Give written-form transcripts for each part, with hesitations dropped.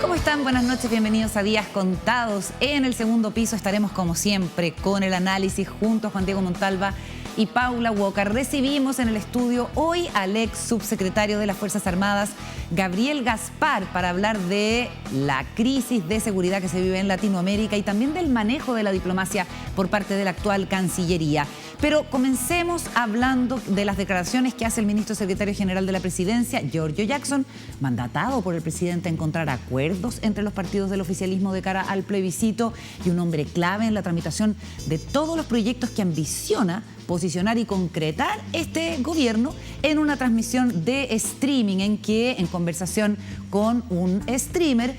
¿Cómo están? Buenas noches, bienvenidos a Días Contados. En el segundo piso estaremos como siempre con el análisis junto a Juan Diego Montalva y Paula Walker. Recibimos en el estudio hoy al ex subsecretario de las Fuerzas Armadas, Gabriel Gaspar, para hablar de la crisis de seguridad que se vive en Latinoamérica y también del manejo de la diplomacia por parte de la actual Cancillería. Pero comencemos hablando de las declaraciones que hace el ministro secretario general de la Presidencia, Giorgio Jackson, mandatado por el presidente a encontrar acuerdos entre los partidos del oficialismo de cara al plebiscito y un hombre clave en la tramitación de todos los proyectos que ambiciona posicionar y concretar este gobierno en una transmisión de streaming en que, en conversación con un streamer,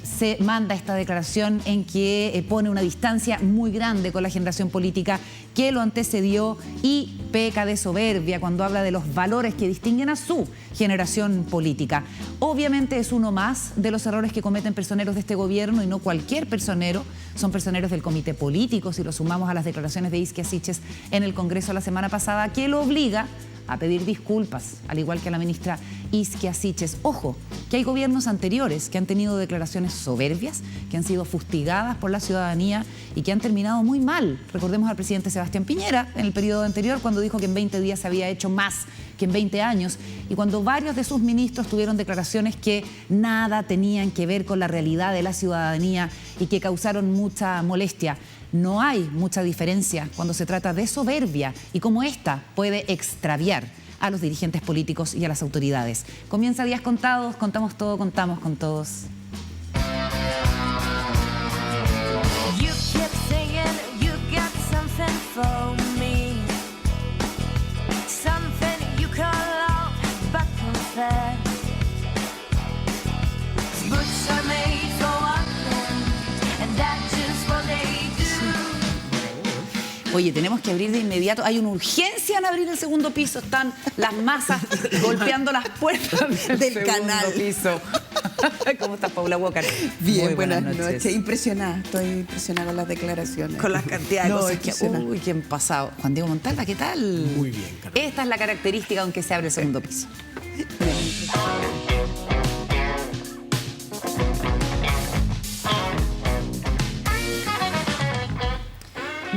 se manda esta declaración en que pone una distancia muy grande con la generación política que lo antecedió y peca de soberbia cuando habla de los valores que distinguen a su generación política. Obviamente es uno más de los errores que cometen personeros de este gobierno y no cualquier personero, son personeros del comité político, si lo sumamos a las declaraciones de Isquia Siches en el Congreso la semana pasada, que lo obliga a pedir disculpas, al igual que a la ministra Isquia Siches. Ojo, que hay gobiernos anteriores que han tenido declaraciones soberbias, que han sido fustigadas por la ciudadanía y que han terminado muy mal. Recordemos al presidente Sebastián Piñera en el periodo anterior, cuando dijo que en 20 días se había hecho más que en 20 años, y cuando varios de sus ministros tuvieron declaraciones que nada tenían que ver con la realidad de la ciudadanía y que causaron mucha molestia. No hay mucha diferencia cuando se trata de soberbia y cómo esta puede extraviar a los dirigentes políticos y a las autoridades. Comienza Días Contados, contamos todo, contamos con todos. Oye, tenemos que abrir de inmediato. Hay una urgencia en abrir el segundo piso. Están las masas golpeando las puertas del canal. Piso. ¿Cómo estás, Paula Walker? Bien, muy buenas noches. Impresionada, estoy impresionada con las declaraciones. Con la cantidad de cosas que... Uy, ¿qué han pasado? Juan Diego Montalva, ¿qué tal? Muy bien, Carmen. Esta es la característica con que se abre el segundo piso.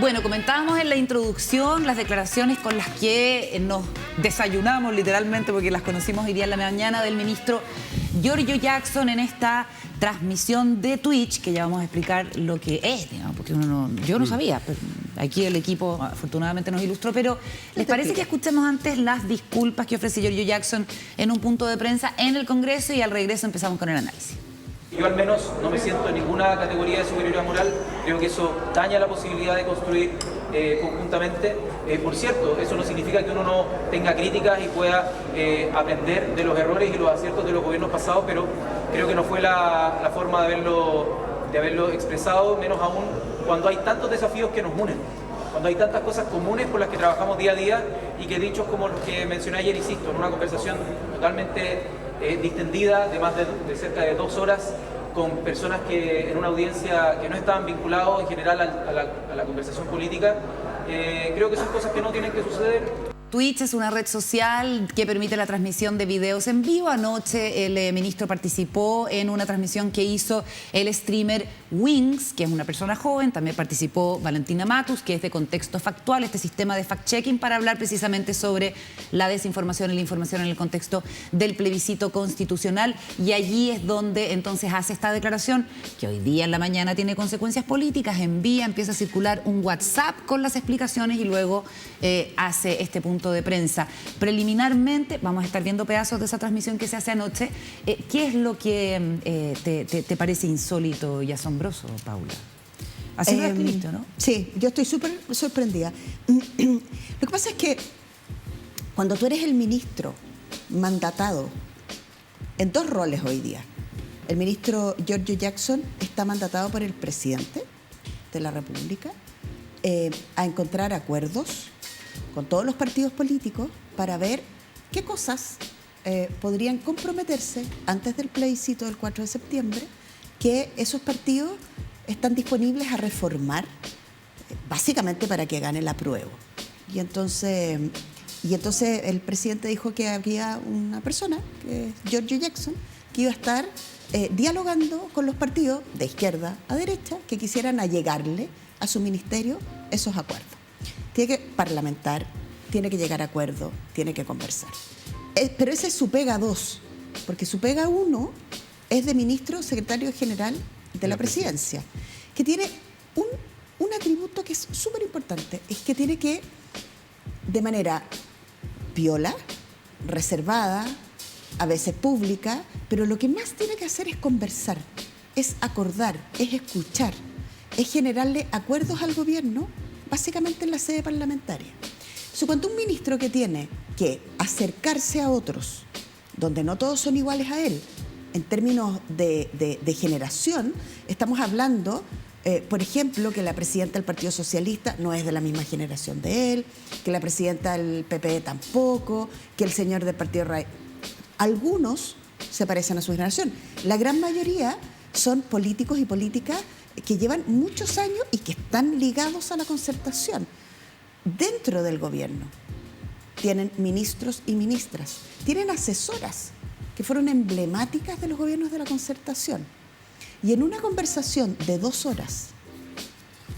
Bueno, comentábamos en la introducción las declaraciones con las que nos desayunamos literalmente, porque las conocimos hoy día en la mañana, del ministro Giorgio Jackson en esta transmisión de Twitch, que ya vamos a explicar lo que es, digamos, porque yo no sabía, pero aquí el equipo afortunadamente nos ilustró, pero ¿les parece que escuchemos antes las disculpas que ofrece Giorgio Jackson en un punto de prensa en el Congreso y al regreso empezamos con el análisis? Yo al menos no me siento en ninguna categoría de superioridad moral, creo que eso daña la posibilidad de construir conjuntamente. Por cierto, eso no significa que uno no tenga críticas y pueda aprender de los errores y los aciertos de los gobiernos pasados, pero creo que no fue la forma de haberlo expresado, menos aún cuando hay tantos desafíos que nos unen, cuando hay tantas cosas comunes por las que trabajamos día a día y que dichos como los que mencioné ayer, insisto, en una conversación totalmente distendida de más de cerca de 2 horas con personas que en una audiencia que no estaban vinculados en general a la conversación política, creo que son cosas que no tienen que suceder. Twitch es una red social que permite la transmisión de videos en vivo. Anoche el ministro participó en una transmisión que hizo el streamer Wings, que es una persona joven. También participó Valentina Matus, que es de Contexto Factual, este sistema de fact-checking para hablar precisamente sobre la desinformación y la información en el contexto del plebiscito constitucional. Y allí es donde entonces hace esta declaración, que hoy día en la mañana tiene consecuencias políticas. Empieza a circular un WhatsApp con las explicaciones y luego hace este punto de prensa. Preliminarmente, vamos a estar viendo pedazos de esa transmisión que se hace anoche. ¿Qué es lo que te parece insólito y asombroso, Paula? Así lo has visto, ¿no? Sí, yo estoy súper sorprendida. Lo que pasa es que cuando tú eres el ministro mandatado en 2 roles hoy día, el ministro Giorgio Jackson está mandatado por el presidente de la República a encontrar acuerdos con todos los partidos políticos para ver qué cosas podrían comprometerse antes del plebiscito del 4 de septiembre, que esos partidos están disponibles a reformar, básicamente para que gane el apruebo. Y entonces el presidente dijo que había una persona, que es Giorgio Jackson, que iba a estar dialogando con los partidos de izquierda a derecha que quisieran allegarle a su ministerio esos acuerdos. Tiene que parlamentar, tiene que llegar a acuerdo, tiene que conversar. Pero esa es su pega 2, porque su pega 1 es de ministro secretario general de la presidencia, que tiene un atributo que es súper importante, es que tiene que, de manera piola, reservada, a veces pública, pero lo que más tiene que hacer es conversar, es acordar, es escuchar, es generarle acuerdos al gobierno, básicamente en la sede parlamentaria. Entonces, cuando un ministro que tiene que acercarse a otros, donde no todos son iguales a él, en términos de generación, estamos hablando, por ejemplo, que la presidenta del Partido Socialista no es de la misma generación de él, que la presidenta del PP tampoco, que el señor del Partido Radical. Algunos se parecen a su generación. La gran mayoría son políticos y políticas que llevan muchos años y que están ligados a la concertación. Dentro del gobierno tienen ministros y ministras, tienen asesoras que fueron emblemáticas de los gobiernos de la concertación. Y en una conversación de 2 horas,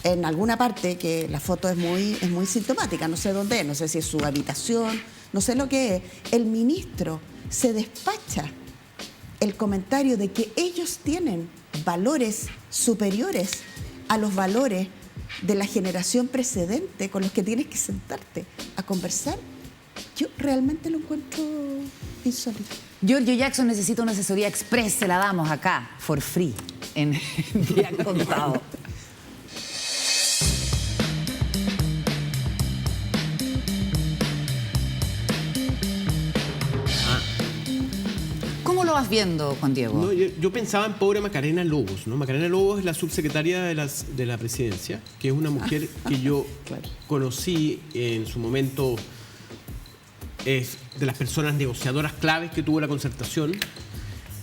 en alguna parte, que la foto es muy sintomática, no sé dónde es, no sé si es su habitación, no sé lo que es, el ministro se despacha el comentario de que ellos tienen valores superiores a los valores de la generación precedente con los que tienes que sentarte a conversar. Yo realmente lo encuentro insólito. Giorgio Jackson necesita una asesoría express, se la damos acá, for free, en Día Contado. ¿Cómo lo vas viendo, Juan Diego? No, yo pensaba en pobre Macarena Lobos, ¿no? Macarena Lobos es la subsecretaria de la presidencia, que es una mujer que yo conocí en su momento, es de las personas negociadoras claves que tuvo la concertación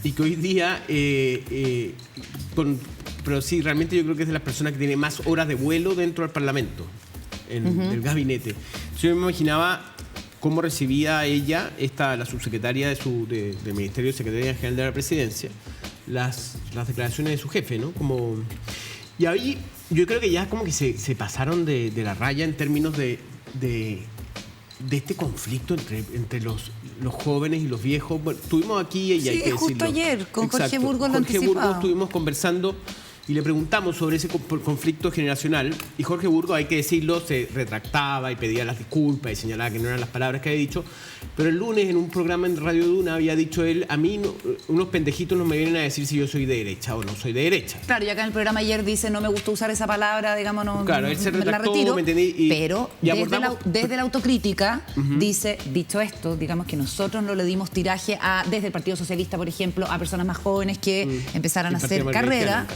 y que hoy día, pero sí, realmente yo creo que es de las personas que tiene más horas de vuelo dentro del Parlamento, del gabinete. Yo me imaginaba cómo recibía ella, la subsecretaria del Ministerio de Secretaría General de la Presidencia, las declaraciones de su jefe, ¿no? Y ahí yo creo que ya como que se pasaron de la raya en términos de este conflicto entre los jóvenes y los viejos. Bueno, estuvimos aquí y hay que justo decirlo. ayer con Exacto. Jorge Burgos lo Jorge anticipaba. Burgos estuvimos conversando y le preguntamos sobre ese conflicto generacional y Jorge Burgos, hay que decirlo, se retractaba y pedía las disculpas y señalaba que no eran las palabras que había dicho, pero el lunes en un programa en Radio Duna había dicho él, a mí unos pendejitos no me vienen a decir si yo soy de derecha o no soy de derecha. Claro, y acá en el programa ayer dice, no me gustó usar esa palabra, digamos, no, claro, él se retractó, la retiro, ¿me entendí? pero desde la autocrítica dice, dicho esto, digamos que nosotros no le dimos tiraje desde el Partido Socialista, por ejemplo, a personas más jóvenes que empezaran a hacer carrera.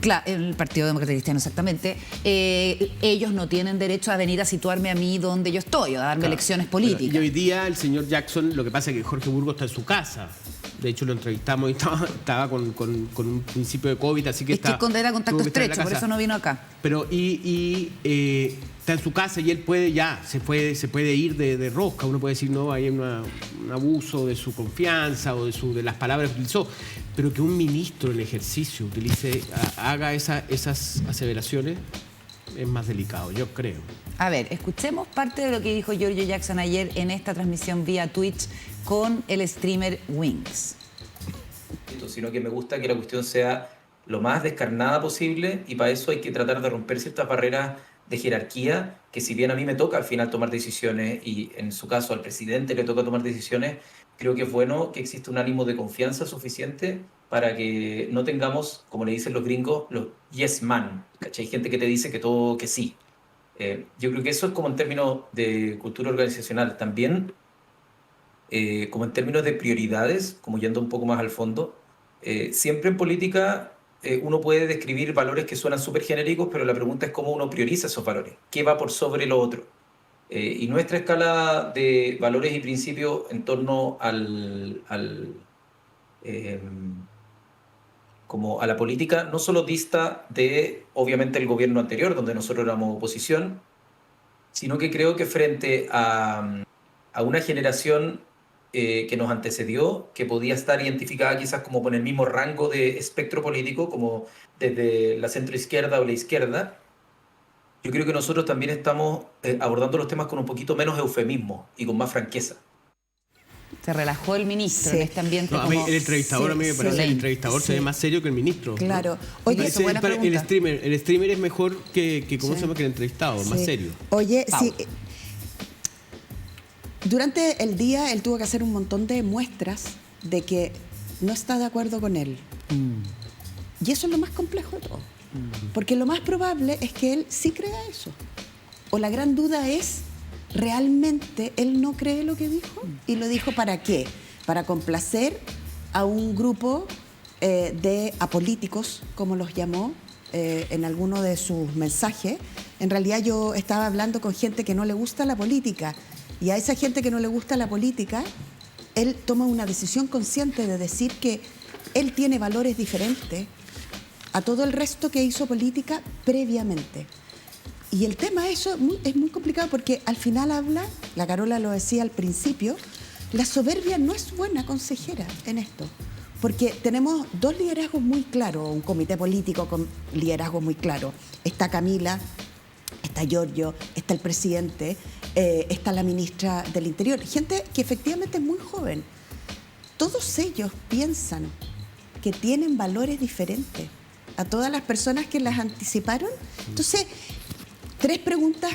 Claro, el Partido Demócrata Cristiano, exactamente. Ellos no tienen derecho a venir a situarme a mí donde yo estoy, a darme lecciones políticas. Bueno, y hoy día el señor Jackson, lo que pasa es que Jorge Burgos está en su casa. De hecho, lo entrevistamos y estaba con un principio de COVID, así que está... Es que era contacto estrecho, por eso no vino acá. Pero está en su casa y él se puede ir de rosca. Uno puede decir, no, hay un abuso de su confianza o de las palabras que utilizó. Pero que un ministro en ejercicio haga esas aseveraciones es más delicado, yo creo. A ver, escuchemos parte de lo que dijo Giorgio Jackson ayer en esta transmisión vía Twitch con el streamer Wings. Sino que me gusta que la cuestión sea lo más descarnada posible y para eso hay que tratar de romper ciertas barreras de jerarquía, que si bien a mí me toca al final tomar decisiones y en su caso al presidente le toca tomar decisiones, creo que es bueno que exista un ánimo de confianza suficiente para que no tengamos, como le dicen los gringos, los yes man, ¿cachai? Hay gente que te dice que todo que sí. Yo creo que eso es como en términos de cultura organizacional. También, como en términos de prioridades, como yendo un poco más al fondo, siempre en política uno puede describir valores que suenan súper genéricos, pero la pregunta es cómo uno prioriza esos valores. ¿Qué va por sobre lo otro? Y nuestra escala de valores y principios en torno como a la política no solo dista de, obviamente, el gobierno anterior, donde nosotros éramos oposición, sino que creo que frente a una generación que nos antecedió, que podía estar identificada quizás como con el mismo rango de espectro político, como desde la centroizquierda o la izquierda, yo creo que nosotros también estamos abordando los temas con un poquito menos eufemismo y con más franqueza. Se relajó el ministro en este ambiente. No, el entrevistador, a mí me parece que el entrevistador se ve más serio que el ministro. Claro. ¿No? Oye, el streamer es mejor que ¿cómo se llama? Que el entrevistado, más serio. Oye, sí. Durante el día él tuvo que hacer un montón de muestras de que no está de acuerdo con él. Y eso es lo más complejo de todo. Porque lo más probable es que él sí crea eso. O la gran duda es, ¿realmente él no cree lo que dijo? ¿Y lo dijo para qué? Para complacer a un grupo de apolíticos, como los llamó en alguno de sus mensajes. En realidad yo estaba hablando con gente que no le gusta la política. Y a esa gente que no le gusta la política, él toma una decisión consciente de decir que él tiene valores diferentes a todo el resto que hizo política previamente. Y el tema eso es muy complicado porque al final habla, la Carola lo decía al principio, la soberbia no es buena consejera en esto. Porque tenemos dos liderazgos muy claros, un comité político con liderazgo muy claro. Está Camila, está Giorgio, está el presidente, está la ministra del Interior. Gente que efectivamente es muy joven. Todos ellos piensan que tienen valores diferentes a todas las personas que las anticiparon. Entonces, 3 preguntas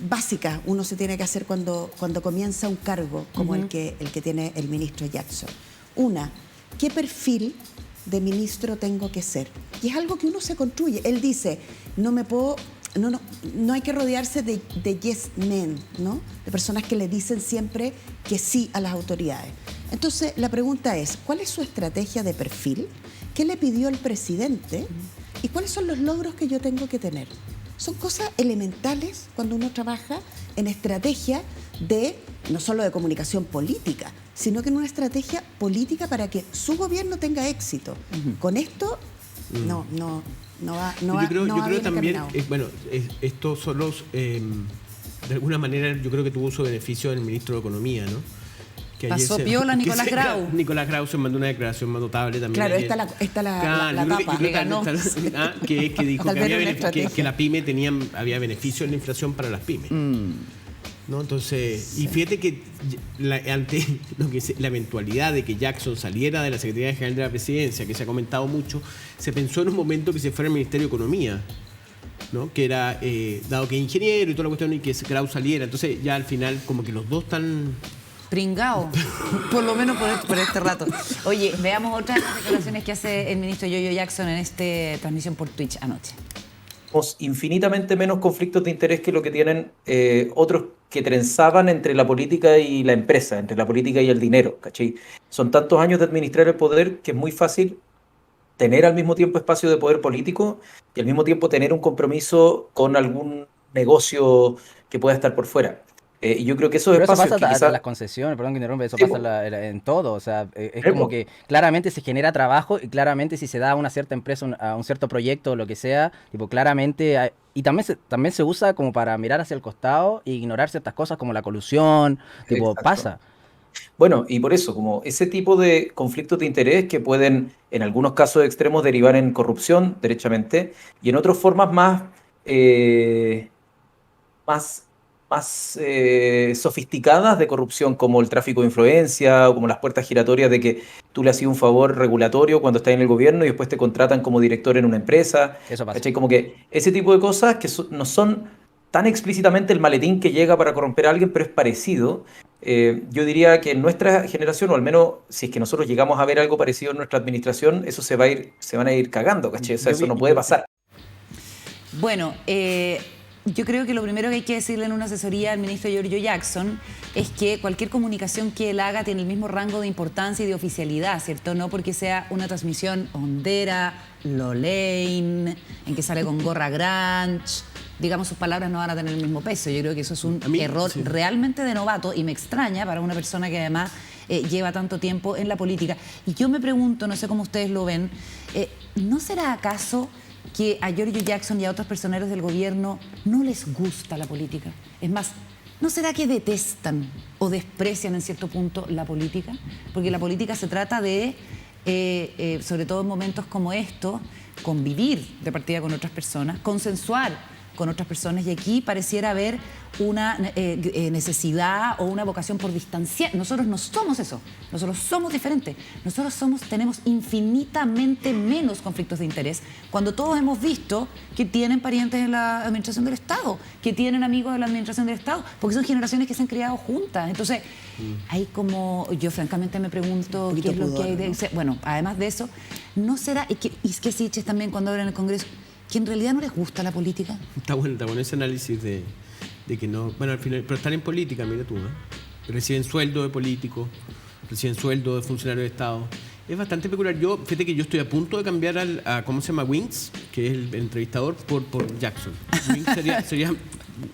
básicas uno se tiene que hacer cuando comienza un cargo como el que tiene el ministro Jackson. Una, ¿qué perfil de ministro tengo que ser? Y es algo que uno se construye. Él dice, no hay que rodearse de yes men, ¿no? De personas que le dicen siempre que sí a las autoridades. Entonces, la pregunta es, ¿cuál es su estrategia de perfil? ¿Qué le pidió el presidente? ¿Y cuáles son los logros que yo tengo que tener? Son cosas elementales cuando uno trabaja en estrategia no solo de comunicación política, sino que en una estrategia política para que su gobierno tenga éxito. Con esto, no va Yo creo también, encaminado. estos son los, de alguna manera, yo creo que tuvo su beneficio el ministro de Economía, ¿no? Que pasó piola Nicolás Grau. Nicolás Grau se mandó una declaración más notable también. Claro, está la tapa. Que dijo que la pyme había beneficio en la inflación para las pymes. ¿No? Entonces, y fíjate que ante la eventualidad de que Jackson saliera de la Secretaría General de la Presidencia, que se ha comentado mucho, se pensó en un momento que se fuera al Ministerio de Economía, ¿no? Que era, dado que es ingeniero y toda la cuestión, y que Grau saliera. Entonces, ya al final, como que los dos están pringao, por lo menos por este rato. Oye, veamos otras declaraciones que hace el ministro Giorgio Jackson en esta transmisión por Twitch anoche. Infinitamente menos conflictos de interés que lo que tienen otros que trenzaban entre la política y la empresa, entre la política y el dinero, ¿cachai? Son tantos años de administrar el poder que es muy fácil tener al mismo tiempo espacio de poder político y al mismo tiempo tener un compromiso con algún negocio que pueda estar por fuera. Y yo creo que esos espacios eso pasa que quizás... las concesiones, perdón que interrumpa, eso Sí, pasa en todo, o sea, es como que claramente se genera trabajo y claramente si se da a una cierta empresa, a un cierto proyecto o lo que sea, tipo claramente, y también se usa como para mirar hacia el costado e ignorar ciertas cosas como la colusión, tipo, Exacto. pasa. Bueno, y por eso, como ese tipo de conflictos de interés que pueden, en algunos casos extremos, derivar en corrupción, derechamente, y en otras formas más sofisticadas de corrupción, como el tráfico de influencia o como las puertas giratorias de que tú le haces un favor regulatorio cuando estás en el gobierno y después te contratan como director en una empresa. Eso pasa. ¿Cachai? Como que ese tipo de cosas que no son tan explícitamente el maletín que llega para corromper a alguien, pero es parecido. Yo diría que en nuestra generación, o al menos si es que nosotros llegamos a ver algo parecido en nuestra administración, eso se van a ir cagando, ¿cachai? O sea, eso no puede pasar. Bueno, yo creo que lo primero que hay que decirle en una asesoría al ministro Giorgio Jackson es que cualquier comunicación que él haga tiene el mismo rango de importancia y de oficialidad, ¿cierto? No porque sea una transmisión hondera, Lolain, en que sale con gorra grunge, digamos, sus palabras no van a tener el mismo peso. Yo creo que eso es un error realmente de novato y me extraña para una persona que además lleva tanto tiempo en la política. Y yo me pregunto, no sé cómo ustedes lo ven, ¿no será acaso que a Giorgio Jackson y a otros personeros del gobierno no les gusta la política? Es más, ¿No será que detestan o desprecian en cierto punto la política? Porque la política se trata de, sobre todo en momentos como estos, convivir de partida con otras personas, consensuar con otras personas, y aquí pareciera haber una necesidad o una vocación por distanciar. Nosotros no somos eso, nosotros somos diferentes, nosotros tenemos infinitamente menos conflictos de interés cuando todos hemos visto que tienen parientes en la administración del Estado, que tienen amigos en la administración del Estado, porque son generaciones que se han criado juntas. Entonces, hay como, yo francamente me pregunto qué es lo que hay de... Bueno, además de eso, ¿no será, y que Siches también cuando habla en el Congreso, que en realidad no les gusta la política? Está bueno ese análisis de que no... Bueno, al final, pero están en política, mira tú, ¿no? Reciben sueldo de políticos, reciben sueldo de funcionarios de Estado. Es bastante peculiar. Fíjate que yo estoy a punto de cambiar a ¿cómo se llama? Wings, que es el entrevistador, por Jackson. Wings sería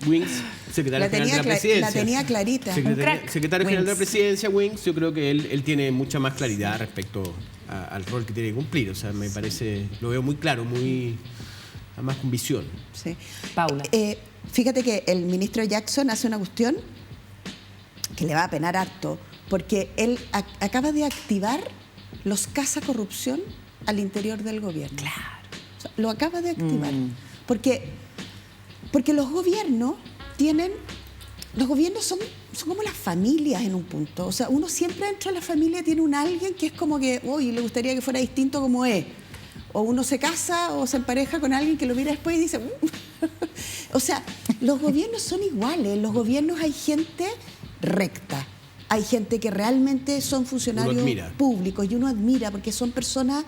Wings, secretario general de la presidencia. La tenía clarita. Secretario general de la presidencia, Wings, yo creo que él tiene mucha más claridad respecto al rol que tiene que cumplir. O sea, me parece, lo veo muy claro, muy... además con visión. Sí. Paula. Fíjate que el ministro Jackson hace una cuestión que le va a penar harto, porque él acaba de activar los cazacorrupción al interior del gobierno. Claro. O sea, lo acaba de activar. Porque los gobiernos son como las familias en un punto. O sea, uno siempre dentro de la familia tiene alguien que es como que, uy, le gustaría que fuera distinto como es. O uno se casa o se empareja con alguien que lo mira después y dice... O sea, los gobiernos son iguales. En los gobiernos hay gente recta. Hay gente que realmente son funcionarios públicos y uno admira porque son personas...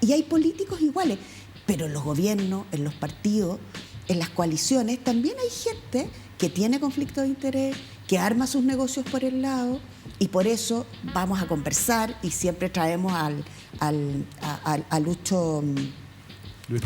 Y hay políticos iguales. Pero en los gobiernos, en los partidos, en las coaliciones, también hay gente que tiene conflicto de interés, que arma sus negocios por el lado, y por eso vamos a conversar y siempre traemos a Lucho Luis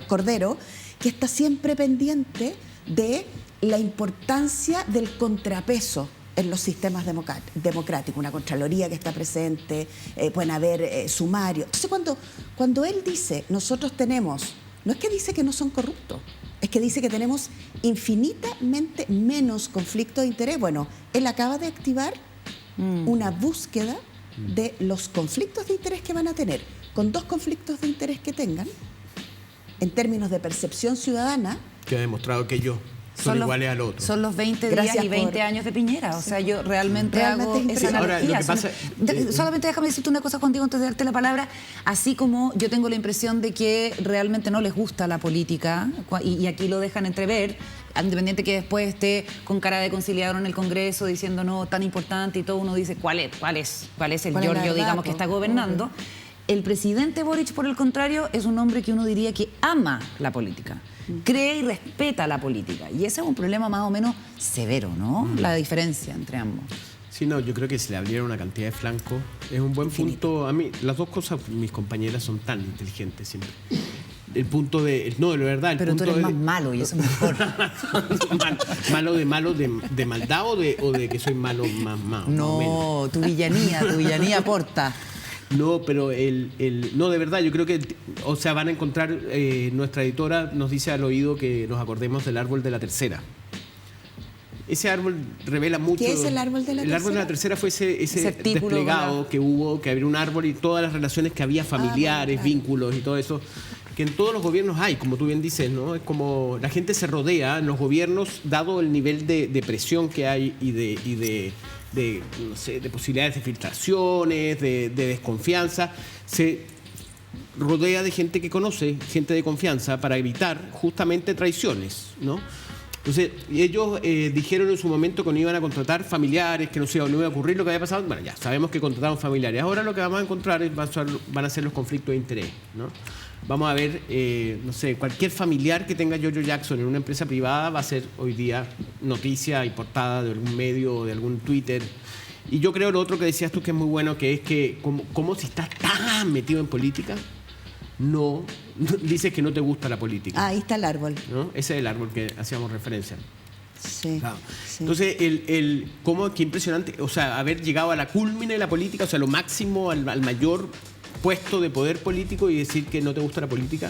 Cordero, que está siempre pendiente de la importancia del contrapeso en los sistemas democráticos, una Contraloría que está presente, pueden haber sumarios. Entonces, cuando él dice, nosotros tenemos, no es que dice que no son corruptos, es que dice que tenemos infinitamente menos conflicto de interés. Bueno, él acaba de activar una búsqueda de los conflictos de interés que van a tener. Con 2 conflictos de interés que tengan, en términos de percepción ciudadana... Que ha demostrado que ellos son iguales al otro. Son los 20 días y 20 años de Piñera. O sea, yo realmente hago esa analogía. Ahora, lo que pasa, solamente déjame decirte una cosa, Juan Diego, antes de darte la palabra. Así como yo tengo la impresión de que realmente no les gusta la política, y aquí lo dejan entrever, independiente que después esté con cara de conciliador en el Congreso diciendo no, tan importante, y todo uno dice ¿cuál es el Giorgio, digamos, que está gobernando? El presidente Boric, por el contrario, es un hombre que uno diría que ama la política, cree y respeta la política. Y ese es un problema más o menos severo, ¿no? La diferencia entre ambos. Sí, no, yo creo que si le abriera una cantidad de flancos es un buen punto. A mí, las dos cosas, mis compañeras son tan inteligentes siempre. El punto de... No, de verdad, el pero punto tú eres más malo y eso es mejor. ¿Malo de maldad o de que soy malo más No, tu villanía aporta. No, pero no, de verdad, yo creo que, o sea, van a encontrar, nuestra editora nos dice al oído que nos acordemos del árbol de la tercera. Ese árbol revela mucho. ¿Qué es el árbol de la tercera? El árbol de la tercera fue ese desplegado que hubo, que había un árbol y todas las relaciones que había familiares, vínculos y todo eso, que en todos los gobiernos hay, como tú bien dices, ¿no? Es como la gente se rodea en los gobiernos, dado el nivel de presión que hay y de no sé, de posibilidades de filtraciones, de desconfianza, se rodea de gente que conoce, gente de confianza, para evitar justamente traiciones, ¿no? Entonces, ellos dijeron en su momento que no iban a contratar familiares, que no iba a ocurrir lo que había pasado. Bueno, ya sabemos que contrataron familiares. Ahora lo que vamos a encontrar van a ser los conflictos de interés, ¿no? Vamos a ver, no sé, cualquier familiar que tenga Giorgio Jackson en una empresa privada va a ser hoy día noticia y portada de algún medio o de algún Twitter. Y yo creo lo otro que decías tú que es muy bueno, que es que como si estás tan metido en política, no dices que no te gusta la política. Ahí está el árbol. ¿No? Ese es el árbol que hacíamos referencia. Sí, Claro. sí. Entonces, qué impresionante, o sea, haber llegado a la cúlmine de la política, o sea, lo máximo, al mayor puesto de poder político y decir que no te gusta la política.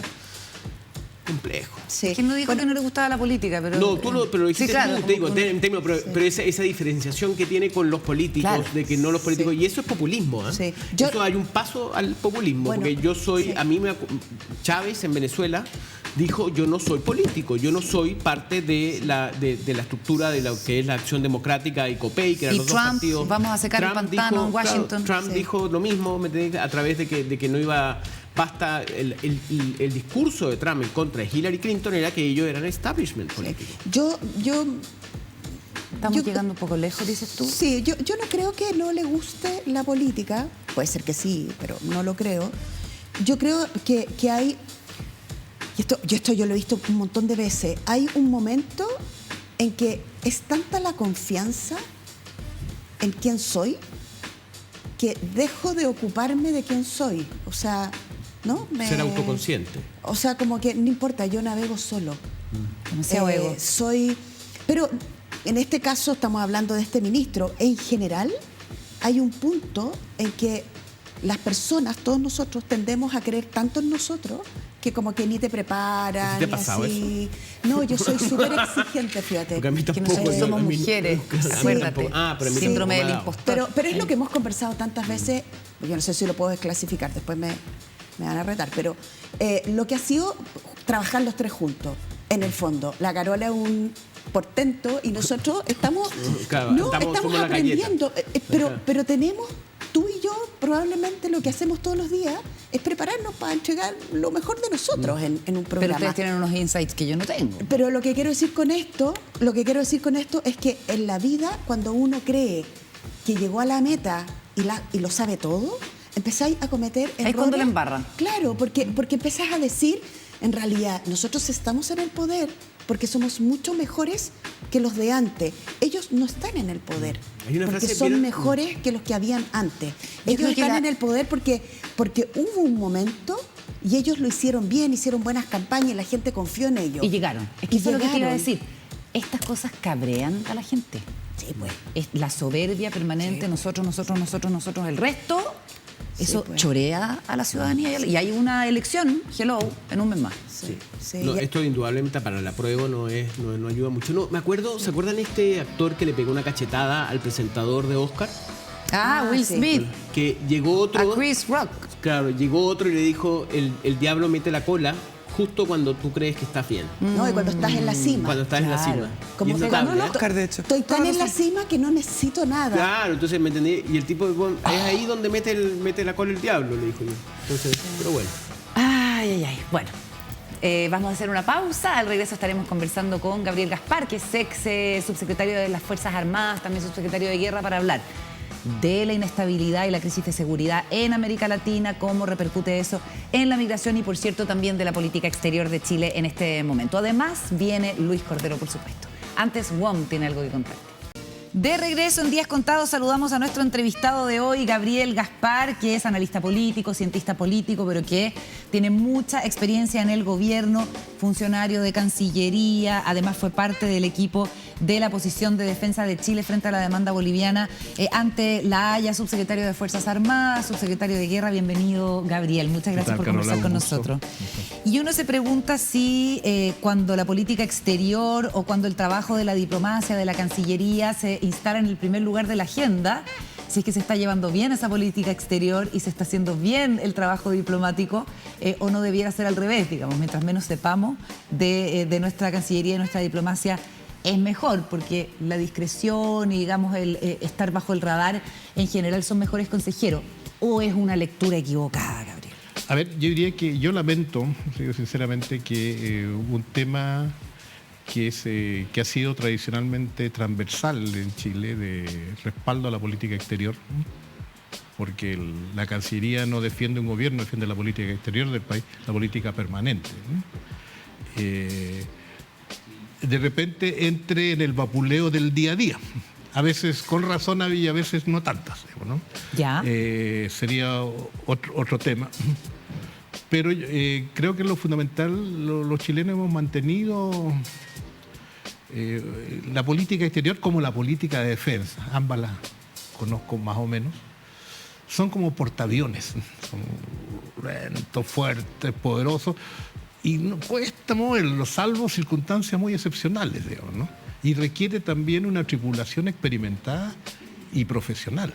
complejo. Sí. ¿Quién no dijo Bueno, que no le gustaba la política? Pero, No, pero lo dijiste sí, claro, tú, te digo, como- en términos, pero esa diferenciación que tiene con los políticos, Claro. de que no los políticos, Sí. y eso es populismo, ¿eh? Sí. Eso hay un paso al populismo, Bueno, porque yo soy, sí. Chávez en Venezuela dijo, yo no soy político, yo no soy parte de la estructura de lo que es la Acción Democrática y COPEI, que eran Y los dos Trump, partidos. vamos a secar el pantano en Washington. Trump Sí. dijo lo mismo, ¿me entendés? A través de que no iba... Basta, el discurso de Trump en contra de Hillary Clinton era que ellos eran establishment político. yo Estamos Yo- llegando un poco lejos, dices tú. Sí, yo no creo que no le guste la política, puede ser que sí, pero no lo creo. Yo creo que hay, y esto yo lo he visto un montón de veces, hay un momento en que es tanta la confianza en quién soy que dejo de ocuparme de quién soy. O sea, ¿no? Ser autoconsciente. O sea, como que no importa, yo navego solo. Demasiado ego. Pero en este caso estamos hablando de este ministro. En general, hay un punto en que las personas, todos nosotros, tendemos a creer tanto en nosotros que como que ni te preparan. ¿Sí te ha ni pasado así. No, yo soy súper exigente, fíjate. Porque a mí Que tampoco. nosotros somos mujeres, acuérdate. Pero a mí Síndrome del tampoco. impostor. Pero es lo que hemos conversado tantas veces, yo no sé si lo puedo desclasificar, después me van a retar, pero lo que ha sido trabajar los tres juntos, en el fondo. La Carola es un portento y nosotros estamos, Claro, estamos somos la galleta. aprendiendo, pero tenemos, tú y yo, probablemente lo que hacemos todos los días es prepararnos para entregar lo mejor de nosotros en un Pero programa. ustedes tienen unos insights que yo no tengo. Pero lo que quiero decir con esto es que en la vida, cuando uno cree que llegó a la meta y lo sabe todo, empezáis a cometer errores. Ahí es cuando la embarran. Claro, porque empezás a decir, en realidad, nosotros estamos en el poder porque somos mucho mejores que los de antes. Ellos no están en el poder Hay una porque frase, son ¿vieron? mejores que los que habían antes. Yo Ellos creo que están en el poder porque hubo un momento y ellos lo hicieron bien, hicieron buenas campañas y la gente confió en ellos. Y llegaron. Es que Y eso es lo que te iba a llegaron. decir. Estas cosas cabrean a la gente. Sí, pues. Es la soberbia permanente, nosotros, el resto, eso pues. chorea a la ciudadanía. Y hay una elección, hello, en un mes más. Sí, sí. No, esto indudablemente para la prueba no ayuda mucho. No, me acuerdo, ¿se acuerdan este actor que le pegó una cachetada al presentador de Oscar? Will sí. Smith, Que llegó otro. a Chris Rock. Claro, llegó otro y le dijo, el diablo mete la cola justo cuando tú crees que estás bien. No, y cuando estás en la cima. Cuando estás en la Claro. cima. Como Y es que notable, ganó ¿eh? el Oscar, de hecho. Estoy tan en la cima que no necesito nada. Claro, entonces me entendí. Y el tipo, bueno, es ahí donde mete la cola el diablo, le dijo yo. Entonces, pero bueno. Ay. Bueno, vamos a hacer una pausa. Al regreso estaremos conversando con Gabriel Gaspar, que es ex subsecretario de las Fuerzas Armadas, también subsecretario de Guerra, para hablar de la inestabilidad y la crisis de seguridad en América Latina, cómo repercute eso en la migración y, por cierto, también de la política exterior de Chile en este momento. Además, viene Luis Cordero, por supuesto. Antes, WOM tiene algo que contarte. De regreso en Días Contados, saludamos a nuestro entrevistado de hoy, Gabriel Gaspar, que es analista político, cientista político, pero que tiene mucha experiencia en el gobierno, funcionario de Cancillería, además fue parte del equipo de la posición de defensa de Chile frente a la demanda boliviana ante la Haya, subsecretario de Fuerzas Armadas, subsecretario de Guerra. Bienvenido, Gabriel. Muchas gracias por conversar con nosotros. Y uno se pregunta si cuando la política exterior o cuando el trabajo de la diplomacia, de la Cancillería se instala en el primer lugar de la agenda, si es que se está llevando bien esa política exterior y se está haciendo bien el trabajo diplomático, o no debiera ser al revés, digamos, mientras menos sepamos de nuestra Cancillería y nuestra diplomacia, es mejor, porque la discreción y, digamos, el estar bajo el radar en general son mejores consejeros. ¿O es una lectura equivocada, Gabriel? A ver, yo diría que yo lamento, digo sinceramente, que un tema que ha sido tradicionalmente transversal en Chile de respaldo a la política exterior, porque la Cancillería no defiende un gobierno, defiende la política exterior del país, la política permanente. De repente entre en el vapuleo del día a día, a veces con razón y a veces no tantas, ¿no? Ya. Sería otro tema. Pero creo que lo fundamental, los chilenos hemos mantenido la política exterior como la política de defensa, ambas las conozco más o menos. Son como portaaviones, son lentos, fuertes, poderosos, Y no cuesta moverlo, salvo circunstancias muy excepcionales, digamos, ¿no? Y requiere también una tripulación experimentada y profesional.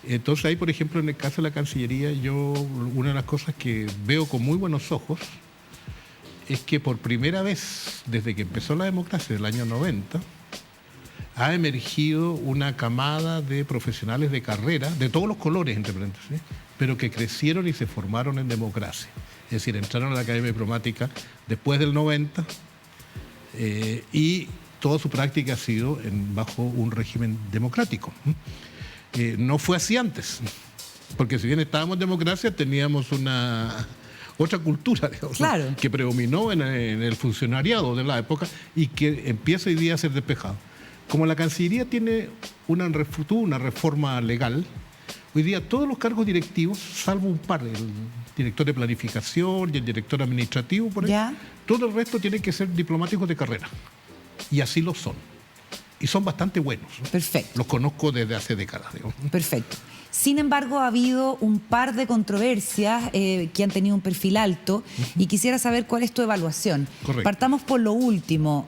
Entonces ahí, por ejemplo, en el caso de la Cancillería, una de las cosas que veo con muy buenos ojos es que por primera vez, desde que empezó la democracia del año 90, ha emergido una camada de profesionales de carrera, de todos los colores, entre paréntesis, pero que crecieron y se formaron en democracia. Es decir, entraron a la Academia Diplomática después del 90 y toda su práctica ha sido bajo un régimen democrático. No fue así antes, porque si bien estábamos en democracia, teníamos otra cultura, digamos, claro, que predominó en el funcionariado de la época y que empieza hoy día a ser despejado. Como la Cancillería tuvo una reforma legal, hoy día todos los cargos directivos, salvo un par, el director de planificación y el director administrativo, por ahí, todo el resto tienen que ser diplomáticos de carrera. Y así lo son. Y son bastante buenos, ¿no? Perfecto. Los conozco desde hace décadas, digamos. Perfecto. Sin embargo, ha habido un par de controversias que han tenido un perfil alto y quisiera saber cuál es tu evaluación. Correcto. Partamos por lo último.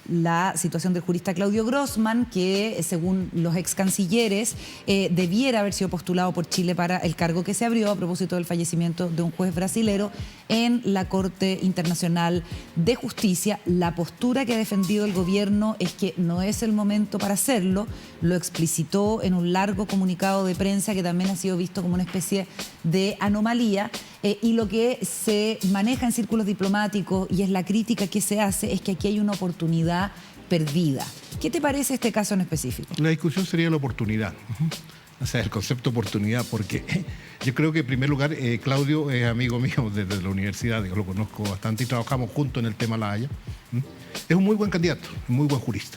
La situación del jurista Claudio Grossman, que según los ex cancilleres debiera haber sido postulado por Chile para el cargo que se abrió a propósito del fallecimiento de un juez brasilero en la Corte Internacional de Justicia. La postura que ha defendido el gobierno es que no es el momento para hacerlo. Lo explicitó en un largo comunicado de prensa que también ha sido visto como una especie de anomalía. Y lo que se maneja en círculos diplomáticos y es la crítica que se hace es que aquí hay una oportunidad perdida. ¿Qué te parece este caso en específico? La discusión sería la oportunidad. O sea, el concepto oportunidad, porque yo creo que en primer lugar Claudio es amigo mío desde la universidad, yo lo conozco bastante y trabajamos juntos en el tema La Haya. Es un muy buen candidato, un muy buen jurista.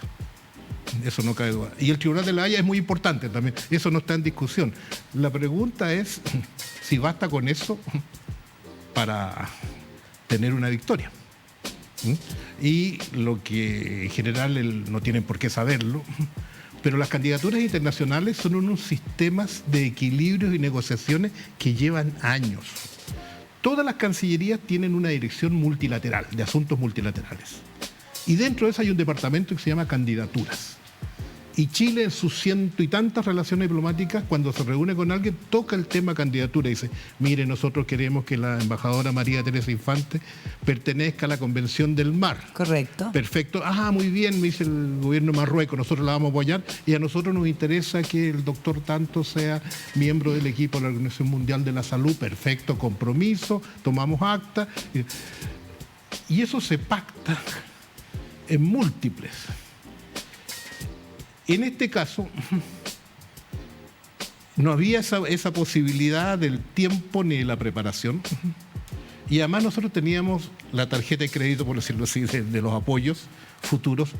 Eso no cabe duda. Y el Tribunal de La Haya es muy importante también, eso no está en discusión. La pregunta es si basta con eso para tener una victoria. Y lo que en general no tienen por qué saberlo, pero las candidaturas internacionales son unos sistemas de equilibrios y negociaciones que llevan años. Todas las cancillerías tienen una dirección multilateral, de asuntos multilaterales. Y dentro de eso hay un departamento que se llama candidaturas. Y Chile, en sus ciento y tantas relaciones diplomáticas, cuando se reúne con alguien, toca el tema candidatura y dice, mire, nosotros queremos que la embajadora María Teresa Infante pertenezca a la Convención del Mar. Correcto. Perfecto. Ah, muy bien, me dice el gobierno de Marruecos, nosotros la vamos a apoyar y a nosotros nos interesa que el doctor tanto sea miembro del equipo de la Organización Mundial de la Salud. Perfecto, compromiso, tomamos acta. Y eso se pacta en múltiples. En este caso, no había esa posibilidad del tiempo ni de la preparación. Y además nosotros teníamos la tarjeta de crédito, por decirlo así, de los apoyos futuros.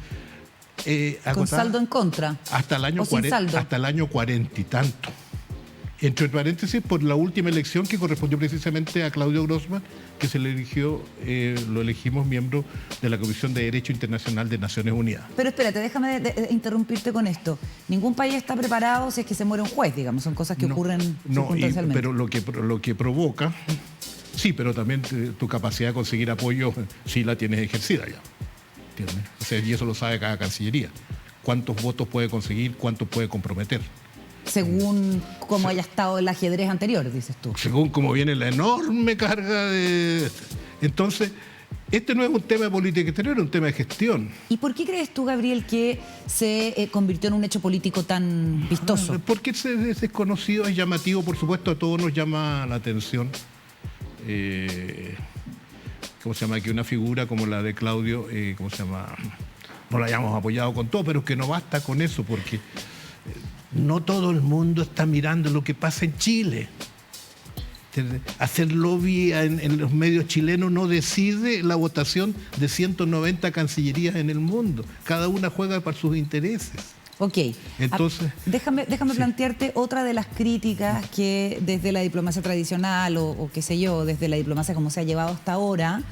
¿Con saldo en contra? Hasta el año 40 y tanto. Entre paréntesis, por la última elección que correspondió precisamente a Claudio Grossman, que se le eligió, lo elegimos miembro de la Comisión de Derecho Internacional de Naciones Unidas. Pero espérate, déjame interrumpirte con esto. Ningún país está preparado si es que se muere un juez, digamos. Son cosas que ocurren circunstancialmente. Pero lo que provoca, sí, pero también tu capacidad de conseguir apoyo sí la tienes ejercida ya. ¿Entiendes? O sea, y eso lo sabe cada cancillería. ¿Cuántos votos puede conseguir? ¿Cuántos puede comprometer? Según cómo haya estado el ajedrez anterior, dices tú. Según cómo viene la enorme carga de... Entonces, este no es un tema de política exterior, es un tema de gestión. ¿Y por qué crees tú, Gabriel, que se convirtió en un hecho político tan vistoso? Porque es desconocido, es llamativo, por supuesto, a todos nos llama la atención. ¿Cómo se llama? Que una figura como la de Claudio, ¿cómo se llama? No la hayamos apoyado con todo, pero que no basta con eso, porque... no todo el mundo está mirando lo que pasa en Chile. Hacer lobby en los medios chilenos no decide la votación de 190 cancillerías en el mundo. Cada una juega para sus intereses. Ok. Entonces, déjame plantearte otra de las críticas que desde la diplomacia tradicional o qué sé yo, desde la diplomacia como se ha llevado hasta ahora,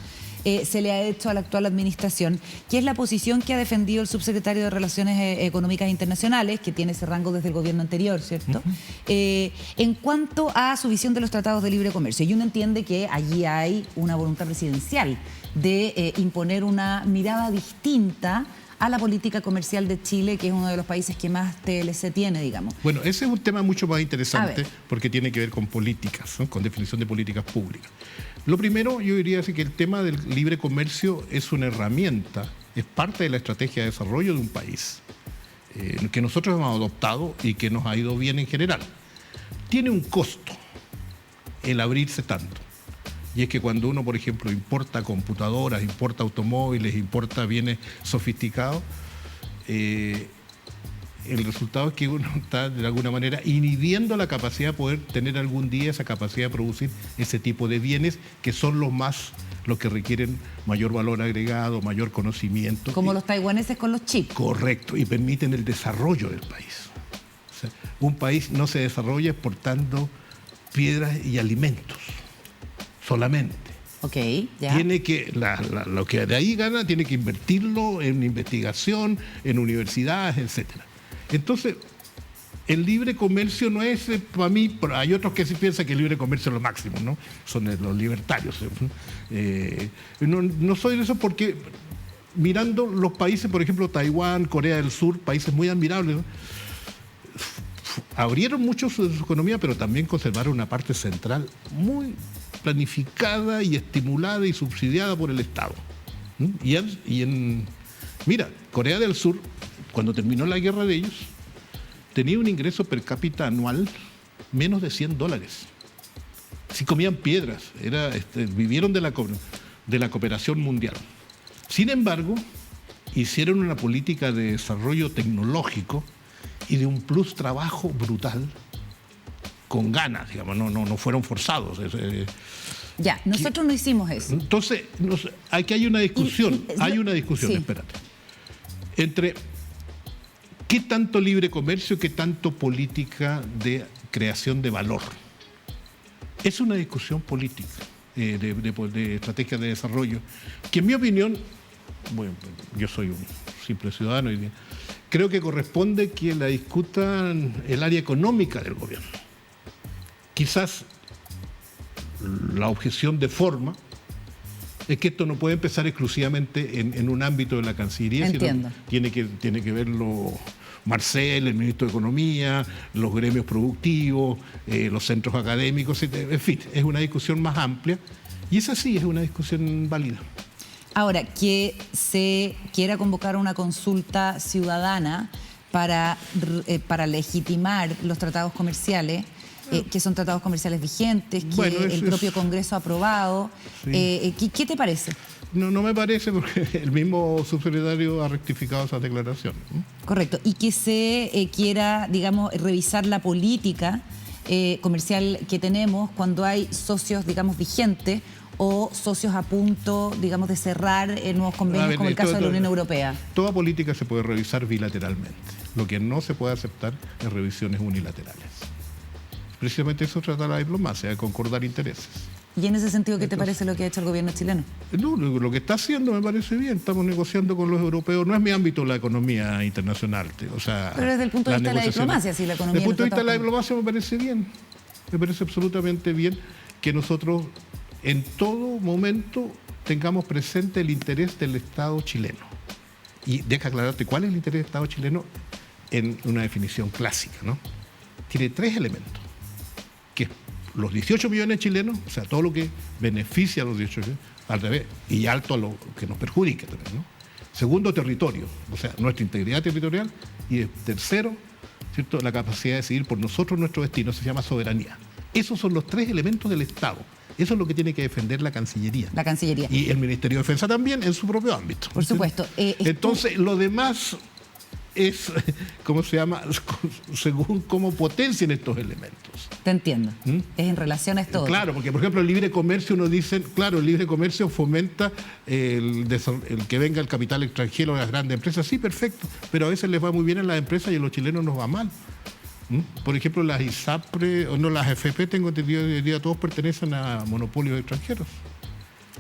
se le ha hecho a la actual administración, que es la posición que ha defendido el subsecretario de Relaciones Económicas Internacionales, que tiene ese rango desde el gobierno anterior, ¿cierto? En cuanto a su visión de los tratados de libre comercio. Y uno entiende que allí hay una voluntad presidencial de imponer una mirada distinta a la política comercial de Chile, que es uno de los países que más TLC tiene, digamos. Bueno, ese es un tema mucho más interesante porque tiene que ver con políticas, ¿no? Con definición de políticas públicas. Lo primero, yo diría así que el tema del libre comercio es una herramienta, es parte de la estrategia de desarrollo de un país, que nosotros hemos adoptado y que nos ha ido bien en general. Tiene un costo el abrirse tanto. Y es que cuando uno, por ejemplo, importa computadoras, importa automóviles, importa bienes sofisticados, el resultado es que uno está, de alguna manera, inhibiendo la capacidad de poder tener algún día esa capacidad de producir ese tipo de bienes que son los que requieren mayor valor agregado, mayor conocimiento. Como los taiwaneses con los chips. Correcto, y permiten el desarrollo del país. O sea, un país no se desarrolla exportando piedras y alimentos solamente. Ok, ya. Tiene que, lo que de ahí gana, tiene que invertirlo en investigación, en universidades, etcétera. Entonces, el libre comercio no es, para mí, hay otros que sí piensan que el libre comercio es lo máximo, ¿no? Son los libertarios. No soy de eso porque, mirando los países, por ejemplo, Taiwán, Corea del Sur, países muy admirables, ¿no? Abrieron mucho su economía, pero también conservaron una parte central muy planificada y estimulada y subsidiada por el Estado. Mira, Corea del Sur, cuando terminó la guerra de ellos, tenía un ingreso per cápita anual menos de $100. Si comían piedras, vivieron de la cooperación mundial. Sin embargo, hicieron una política de desarrollo tecnológico y de un plus trabajo brutal, con ganas, digamos, no fueron forzados. Ya, nosotros no hicimos eso. Entonces, aquí hay una discusión, sí. Espérate, entre qué tanto libre comercio, qué tanto política de creación de valor. Es una discusión política de estrategia de desarrollo, que en mi opinión, bueno, yo soy un simple ciudadano y creo que corresponde que la discutan el área económica del gobierno. Quizás la objeción de forma es que esto no puede empezar exclusivamente en un ámbito de la Cancillería, Entiendo. sino tiene que verlo Marcel, el ministro de Economía, los gremios productivos, los centros académicos, en fin, es una discusión más amplia y esa sí es una discusión válida. Ahora, que se quiera convocar una consulta ciudadana para legitimar los tratados comerciales, que son tratados comerciales vigentes, que el propio Congreso ha aprobado. Sí. ¿Qué te parece? No me parece porque el mismo subsecretario ha rectificado esa declaración. Correcto. Y que se quiera, digamos, revisar la política comercial que tenemos cuando hay socios, digamos, vigentes o socios a punto, digamos, de cerrar nuevos convenios, como el caso de la Unión Europea. Toda política se puede revisar bilateralmente. Lo que no se puede aceptar es revisiones unilaterales. Precisamente eso trata la diplomacia, de concordar intereses. ¿Y en ese sentido qué te parece lo que ha hecho el gobierno chileno? No, lo que está haciendo me parece bien. Estamos negociando con los europeos. No es mi ámbito la economía internacional. O sea, pero desde el punto de vista de la diplomacia, sí, la economía... Desde el punto de vista de la diplomacia me parece bien. Me parece absolutamente bien que nosotros en todo momento tengamos presente el interés del Estado chileno. Y deja aclararte cuál es el interés del Estado chileno en una definición clásica, ¿no? Tiene 3 elementos. Que los 18 millones chilenos, o sea, todo lo que beneficia a los 18 millones, al revés, y alto a lo que nos perjudica también, ¿no? Segundo, territorio, o sea, nuestra integridad territorial. Y tercero, ¿cierto?, la capacidad de decidir por nosotros nuestro destino, se llama soberanía. Esos son los 3 elementos del Estado. Eso es lo que tiene que defender la Cancillería. La Cancillería. Y el Ministerio de Defensa también en su propio ámbito. Por supuesto. Entonces, lo demás es, ¿cómo se llama?, según cómo potencien estos elementos. Te entiendo. Es en relación a esto. Claro, porque por ejemplo el libre comercio, uno dice, claro, el libre comercio fomenta el que venga el capital extranjero a las grandes empresas. Sí, perfecto, pero a veces les va muy bien a las empresas y a los chilenos nos va mal. Por ejemplo, las ISAPRE, o no, las FP, tengo entendido que hoy día todos pertenecen a monopolios extranjeros.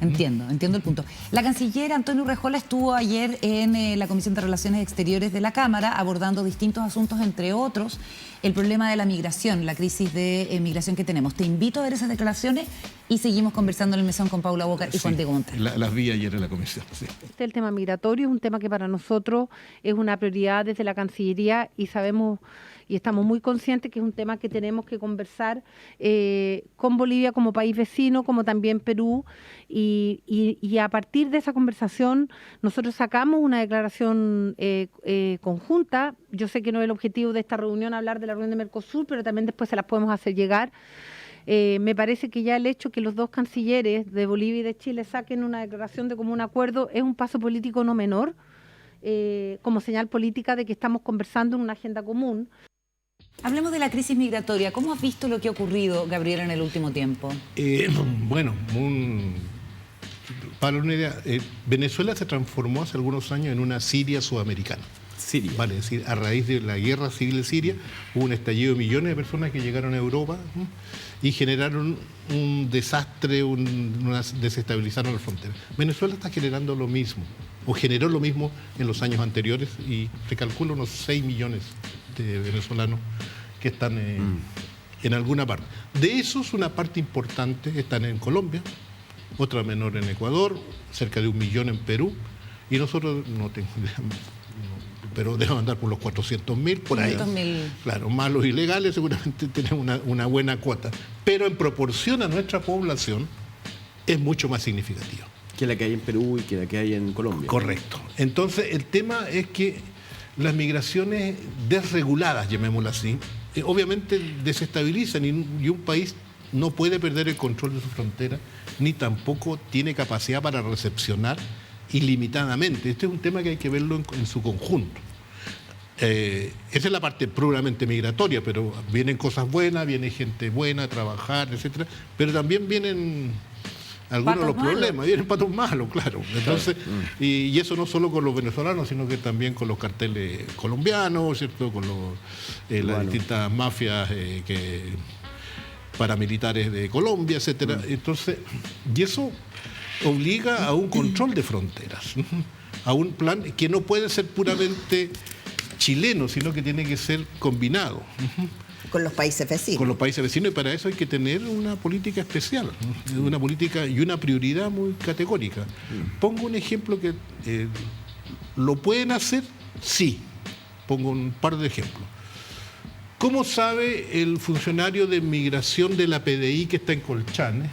Entiendo el punto. La canciller Antonio Urrejola estuvo ayer en la Comisión de Relaciones Exteriores de la Cámara abordando distintos asuntos, entre otros el problema de la migración, la crisis de migración que tenemos. Te invito a ver esas declaraciones y seguimos conversando en el mesón con Paula Walker y Juan Diego Montalva. Las vi ayer en la comisión. Sí. El tema migratorio es un tema que para nosotros es una prioridad desde la Cancillería y sabemos y estamos muy conscientes que es un tema que tenemos que conversar con Bolivia como país vecino, como también Perú, y a partir de esa conversación nosotros sacamos una declaración conjunta. Yo sé que no es el objetivo de esta reunión hablar de la reunión de Mercosur, pero también después se las podemos hacer llegar. Me parece que ya el hecho que los dos cancilleres de Bolivia y de Chile saquen una declaración de común acuerdo es un paso político no menor, como señal política de que estamos conversando en una agenda común. Hablemos de la crisis migratoria. ¿Cómo has visto lo que ha ocurrido, Gabriel, en el último tiempo? Bueno, para una idea, Venezuela se transformó hace algunos años en una Siria sudamericana. Siria. Vale, es decir, a raíz de la guerra civil de Siria hubo un estallido de millones de personas que llegaron a Europa y generaron un desastre, desestabilizaron la frontera. Venezuela está generando lo mismo, o generó lo mismo en los años anteriores, y se calcula unos 6 millones de venezolanos que están en alguna parte. De esos, una parte importante están en Colombia, otra menor en Ecuador, cerca de 1 millón en Perú, y nosotros no tengo idea, pero debemos andar por los 400.000, por ahí. 500.000. Claro, más los ilegales seguramente tenemos una buena cuota, pero en proporción a nuestra población es mucho más significativa. Que la que hay en Perú y que la que hay en Colombia. Correcto. Entonces, el tema es que las migraciones desreguladas, llamémoslo así, obviamente desestabilizan y un país no puede perder el control de su frontera, ni tampoco tiene capacidad para recepcionar ilimitadamente. Este es un tema que hay que verlo en su conjunto. Esa es la parte puramente migratoria, pero vienen cosas buenas, viene gente buena a trabajar, etcétera, pero también vienen algunos de los problemas, vienen patos malos, claro. Entonces, y eso no solo con los venezolanos, sino que también con los carteles colombianos, ¿cierto? Con las distintas mafias paramilitares de Colombia, etcétera. Entonces, y eso obliga a un control de fronteras, a un plan que no puede ser puramente chileno, sino que tiene que ser combinado. Con los países vecinos. Con los países vecinos, y para eso hay que tener una política especial, una política y una prioridad muy categórica. Pongo un ejemplo que lo pueden hacer, sí. Pongo un par de ejemplos. ¿Cómo sabe el funcionario de migración de la PDI que está en Colchane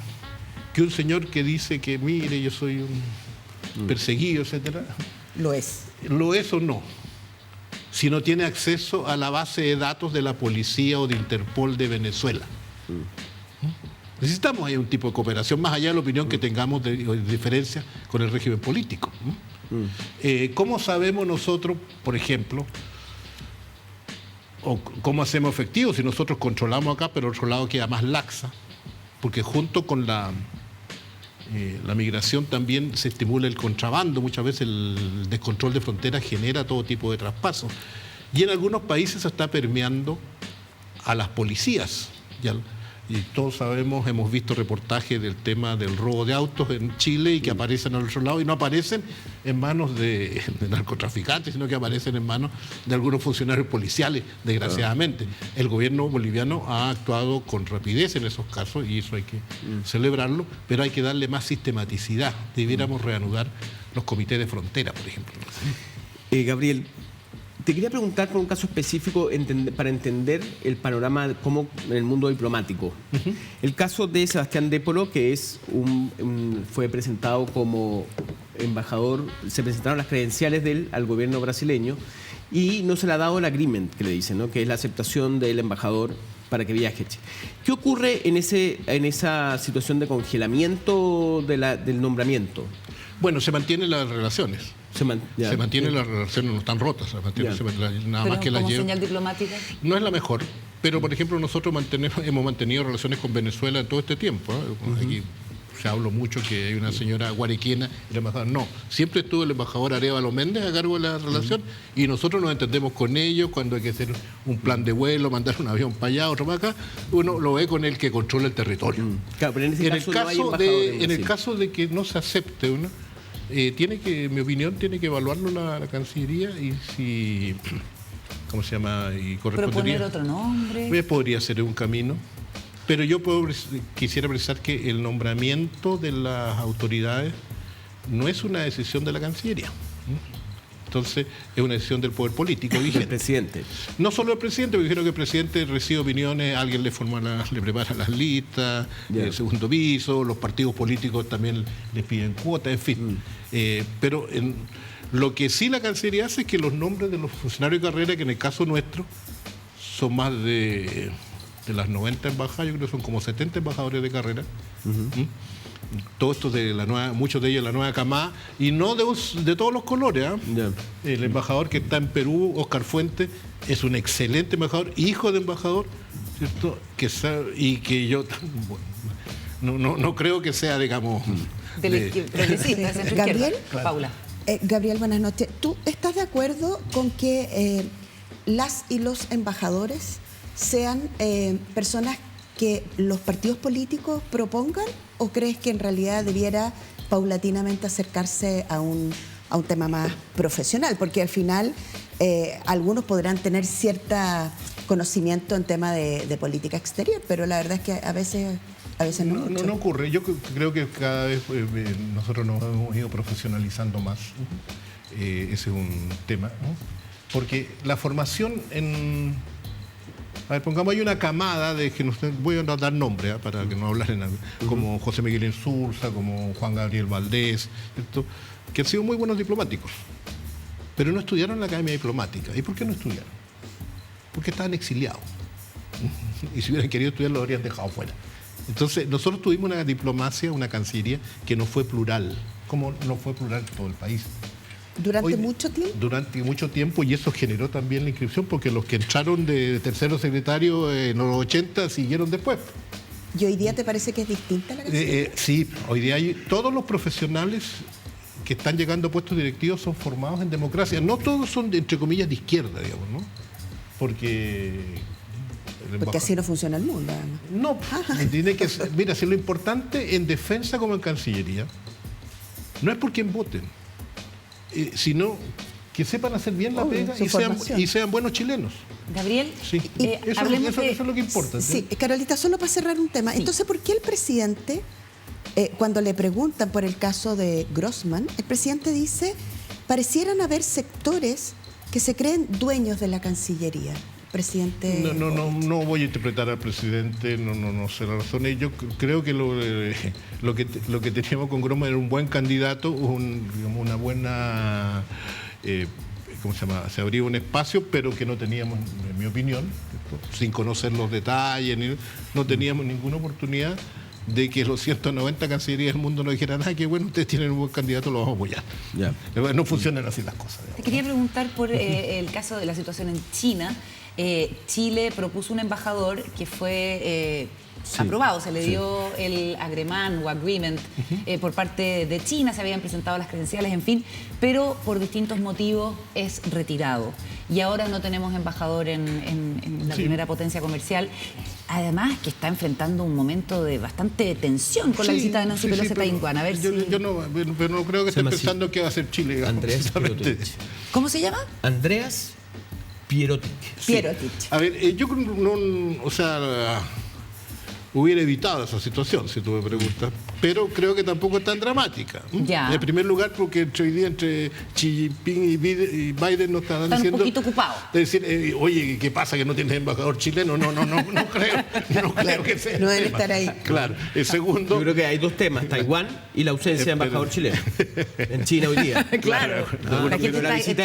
que un señor que dice que, mire, yo soy un perseguido, etcétera, Lo es. ¿lo es o no? Si no tiene acceso a la base de datos de la policía o de Interpol de Venezuela. Necesitamos ahí un tipo de cooperación, más allá de la opinión que tengamos de diferencia con el régimen político. ¿Cómo sabemos nosotros, por ejemplo, o cómo hacemos efectivo si nosotros controlamos acá, pero el otro lado queda más laxa? Porque junto con la migración también se estimula el contrabando. Muchas veces el descontrol de fronteras genera todo tipo de traspasos. Y en algunos países se está permeando a las policías. Y todos sabemos, hemos visto reportajes del tema del robo de autos en Chile y que aparecen al otro lado y no aparecen en manos de narcotraficantes, sino que aparecen en manos de algunos funcionarios policiales, desgraciadamente. El gobierno boliviano ha actuado con rapidez en esos casos y eso hay que celebrarlo, pero hay que darle más sistematicidad. Debiéramos reanudar los comités de frontera, por ejemplo. Gabriel, te quería preguntar por un caso específico para entender el panorama como en el mundo diplomático. El caso de Sebastián Dépolo, que fue presentado como embajador, se presentaron las credenciales de él al gobierno brasileño y no se le ha dado el agreement que le dicen, ¿no? Que es la aceptación del embajador para que viaje. ¿Qué ocurre en esa situación de congelamiento del nombramiento? Bueno, se mantienen las relaciones. Se mantienen las relaciones, no están rotas. Nada más que las ¿Como llevan. señal diplomática? No es la mejor, pero por ejemplo nosotros hemos mantenido relaciones con Venezuela todo este tiempo. Aquí se habló mucho que hay una señora guarequiena y la embajadora. No, siempre estuvo el embajador Arévalo Méndez a cargo de la relación y nosotros nos entendemos con ellos cuando hay que hacer un plan de vuelo, mandar un avión para allá, otro para acá, uno lo ve con el que controla el territorio. Claro, pero en el caso de que no se acepte una, tiene que, en mi opinión, tiene que evaluarlo la Cancillería y si, ¿cómo se llama? Y correspondería. Proponer otro nombre. Podría ser un camino. Pero yo quisiera precisar que el nombramiento de las autoridades no es una decisión de la Cancillería. Entonces, es una decisión del poder político vigente. El presidente. No solo el presidente, porque creo que el presidente recibe opiniones, alguien le prepara las listas, el segundo piso, los partidos políticos también les piden cuotas, en fin. Pero lo que sí la Cancillería hace es que los nombres de los funcionarios de carrera, que en el caso nuestro son más de las 90 embajadas, yo creo que son como 70 embajadores de carrera. Todo esto de la nueva, muchos de ellos de la nueva camada, y no de todos los colores. El embajador que está en Perú, Oscar Fuentes, es un excelente embajador, hijo de embajador, ¿cierto? Y que yo no creo que sea, digamos... Gabriel, Paula. Gabriel, buenas noches. ¿Tú estás de acuerdo con que las y los embajadores sean personas que los partidos políticos propongan, o crees que en realidad debiera paulatinamente acercarse a un tema más profesional? Porque al final algunos podrán tener cierto conocimiento en tema de política exterior, pero la verdad es que a veces no. No ocurre. Yo creo que cada vez nosotros nos hemos ido profesionalizando más. Ese es un tema, ¿no? Porque la formación a ver, pongamos, hay una camada de que voy a dar nombre para que no hablen como José Miguel Insulza, como Juan Gabriel Valdés, ¿cierto? Que han sido muy buenos diplomáticos, pero no estudiaron en la Academia Diplomática. ¿Y por qué no estudiaron? Porque estaban exiliados. Y si hubieran querido estudiar, lo habrían dejado fuera. Entonces, nosotros tuvimos una diplomacia, una cancillería, que no fue plural, como no fue plural en todo el país. ¿Durante mucho tiempo? Durante mucho tiempo, y eso generó también la inscripción, porque los que entraron de tercero secretario en los 80 siguieron después. ¿Y hoy día te parece que es distinta la Cancillería? Sí, hoy día todos los profesionales que están llegando a puestos directivos son formados en democracia. No todos son, entre comillas, de izquierda, digamos, ¿no? Porque así no funciona el mundo, además. No, tiene que ser, mira, si lo importante en defensa como en Cancillería no es por quién voten, sino que sepan hacer bien la pega y sean buenos chilenos. Gabriel, sí. Eso es lo que importa. Sí, Carolita, solo para cerrar un tema. Sí. Entonces, ¿por qué el presidente, cuando le preguntan por el caso de Grossman, el presidente dice, parecieran haber sectores que se creen dueños de la Cancillería? Presidente... No voy a interpretar al presidente, no sé la razón. Yo creo que lo que teníamos con Grossman era un buen candidato, una buena... ¿cómo se llama? Se abría un espacio, pero que no teníamos, en mi opinión, sin conocer los detalles, no teníamos ninguna oportunidad de que los 190 cancillerías del mundo nos dijeran, qué bueno, ustedes tienen un buen candidato, lo vamos a apoyar. Yeah. No funcionan así las cosas. Te quería preguntar por el caso de la situación en China. Chile propuso un embajador que fue aprobado, se le dio el agremán o agreement por parte de China, se habían presentado las credenciales, en fin, pero por distintos motivos es retirado. Y ahora no tenemos embajador en la primera potencia comercial. Además, que está enfrentando un momento de bastante tensión con la visita de Nancy Pelosi a Taiwán. A ver yo no creo que esté pensando que va a ser Chile. Digamos, Andreas Pierotic. ¿Cómo se llama? Andreas Pierotic. Pierotic. A ver, yo hubiera evitado esa situación, si tú me preguntas, pero creo que tampoco es tan dramática. Ya. En primer lugar, porque hoy día entre Xi Jinping y Biden nos están diciendo... un poquito ocupados. Es decir, oye, ¿qué pasa que no tienes embajador chileno? No creo que sea. No deben estar ahí. Claro. El segundo... Yo creo que hay dos temas, Taiwán y la ausencia de embajador chileno en China hoy día. Claro. La visita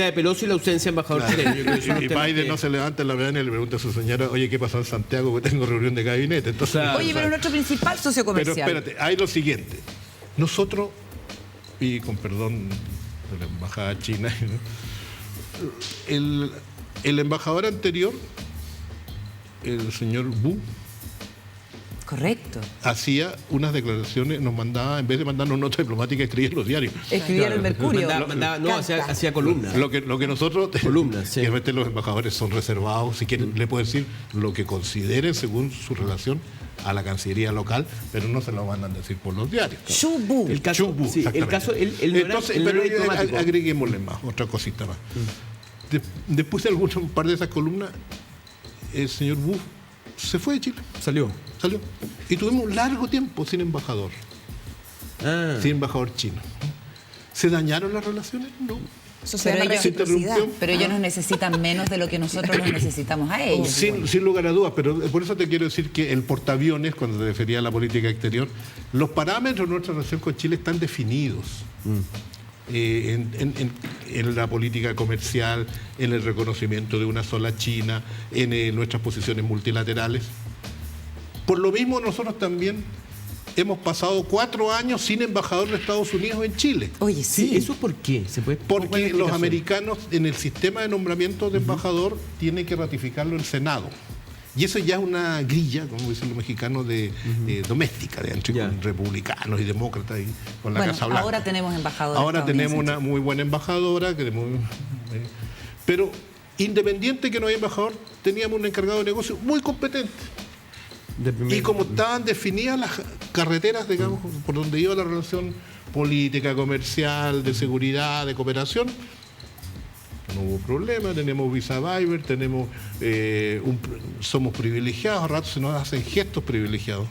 de Pelosi y la ausencia de embajador chileno. Yo creo que y Biden no se levanta en la mañana y le pregunta a su señora, oye, ¿qué pasó en Santiago? Que tengo reunión de gabinete. Entonces, oye, pero nuestro principal socio comercial. Pero espérate, hay lo siguiente. Nosotros, y con perdón de la embajada china, ¿no? el embajador anterior, el señor Wu, Correcto. hacía unas declaraciones, nos mandaba, en vez de mandarnos notas diplomáticas, escribía en los diarios. Escribía en el Mercurio. Hacía columnas. Lo que nosotros, Columnas, sí. y realmente los embajadores son reservados, si quieren, le puedo decir lo que consideren según su relación a la Cancillería local, pero no se lo mandan a decir por los diarios. Shubu. El caso, sí, el caso, él no era- Entonces, él no era pero diplomático. agreguémosle más, otra cosita más. Después de un par de esas columnas, el señor Bush se fue de Chile, Salió. salió. Y tuvimos un largo tiempo sin embajador chino. ¿Se dañaron las relaciones? No. Eso se Pero llama ellos- reciprocidad. Pero ellos nos necesitan menos de lo que nosotros los necesitamos a ellos. Sin lugar a dudas, pero por eso te quiero decir que el portaaviones, cuando te refería a la política exterior, los parámetros de nuestra relación con Chile están definidos. En la política comercial, en el reconocimiento de una sola China, en nuestras posiciones multilaterales. Por lo mismo, nosotros también hemos pasado 4 años sin embajador de Estados Unidos en Chile. Oye, Sí, sí. ¿eso por qué? ¿Cuál es Porque la los explicación? americanos en el sistema de nombramiento de embajador tienen que ratificarlo el Senado. Y eso ya es una grilla, como dicen los mexicanos, doméstica, entre Ya. con republicanos y demócratas y con la Bueno, Casa Blanca. ahora tenemos embajadores. Ahora tenemos estadounidenses. una muy buena embajadora, pero independiente que no haya embajador, teníamos un encargado de negocio muy competente. De primer- Y como estaban definidas las carreteras, digamos, por donde iba la relación política, comercial, de seguridad, de cooperación, no hubo problema, tenemos visa waiver, tenemos, somos privilegiados, a ratos se nos hacen gestos privilegiados.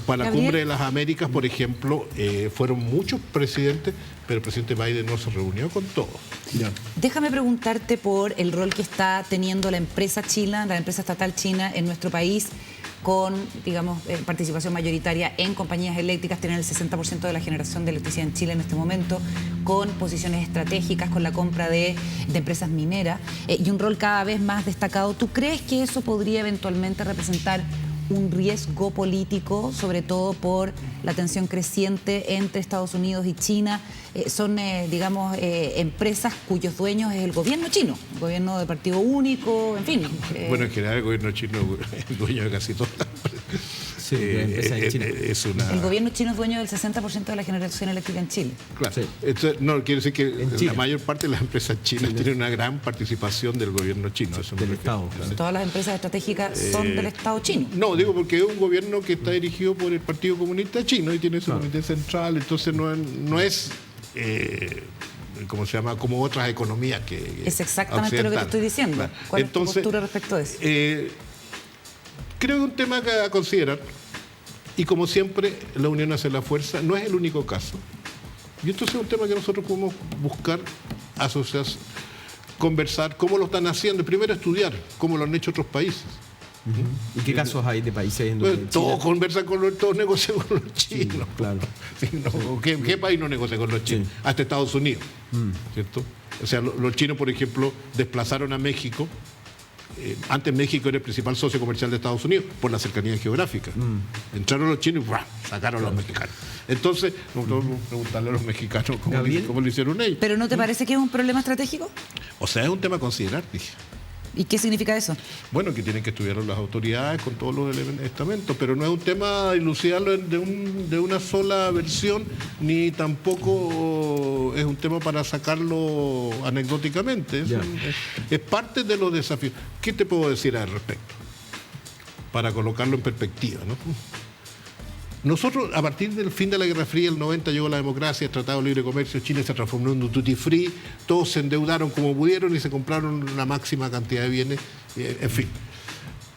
Para la Gabriel. Cumbre de las Américas, por ejemplo, fueron muchos presidentes, pero el presidente Biden no se reunió con todos. Ya. Déjame preguntarte por el rol que está teniendo la empresa china, la empresa estatal china en nuestro país, con, digamos, participación mayoritaria en compañías eléctricas, tienen el 60% de la generación de electricidad en Chile en este momento, con posiciones estratégicas, con la compra de empresas mineras y un rol cada vez más destacado. ¿Tú crees que eso podría eventualmente representar un riesgo político, sobre todo por la tensión creciente entre Estados Unidos y China? Son, digamos, empresas cuyos dueños es el gobierno chino, el gobierno de partido único, en fin. Bueno, en general el gobierno chino es dueño de casi todas las empresas. Sí, la empresa en China. Es una... El gobierno chino es dueño del 60% de la generación eléctrica en Chile. Claro. Sí. Esto no quiere decir que En Chile. la mayor parte de las empresas chinas tienen una gran participación del gobierno chino. Eso me Del refiero. Estado, claro. Todas las empresas estratégicas son del Estado chino. No, digo porque es un gobierno que está dirigido por el Partido Comunista Chino y tiene su comité central, entonces no es ¿cómo se llama? Como otras economías que Es exactamente lo que te estoy diciendo. Claro. ¿Cuál es tu Entonces, postura respecto a eso? creo que es un tema a considerar y como siempre la unión hace la fuerza, no es el único caso. Y entonces es un tema que nosotros podemos buscar, asociar, conversar, cómo lo están haciendo, primero estudiar cómo lo han hecho otros países. ¿Y qué casos hay de países en Pues, donde todos China- conversan todos negocian con los chinos. claro. Sí, no, ¿qué país no negocia con los chinos? Sí. Hasta Estados Unidos, ¿cierto? O sea, los chinos, por ejemplo, desplazaron a México. Antes México era el principal socio comercial de Estados Unidos por la cercanía geográfica. Entraron los chinos y ¡buah! Sacaron a los mexicanos. Entonces, nosotros preguntarle a los mexicanos Gabriel. cómo lo hicieron ellos. ¿Pero no te parece que es un problema estratégico? O sea, es un tema a considerar, dije. ¿Y qué significa eso? Bueno, que tienen que estudiarlo las autoridades con todos los estamentos, pero no es un tema dilucidarlo de una sola versión, ni tampoco es un tema para sacarlo anecdóticamente. Ya. Es parte de los desafíos. ¿Qué te puedo decir al respecto? Para colocarlo en perspectiva, ¿no? Nosotros, a partir del fin de la Guerra Fría, el 90 llegó la democracia, el Tratado de Libre Comercio, Chile se transformó en un duty free, todos se endeudaron como pudieron y se compraron la máxima cantidad de bienes, en fin.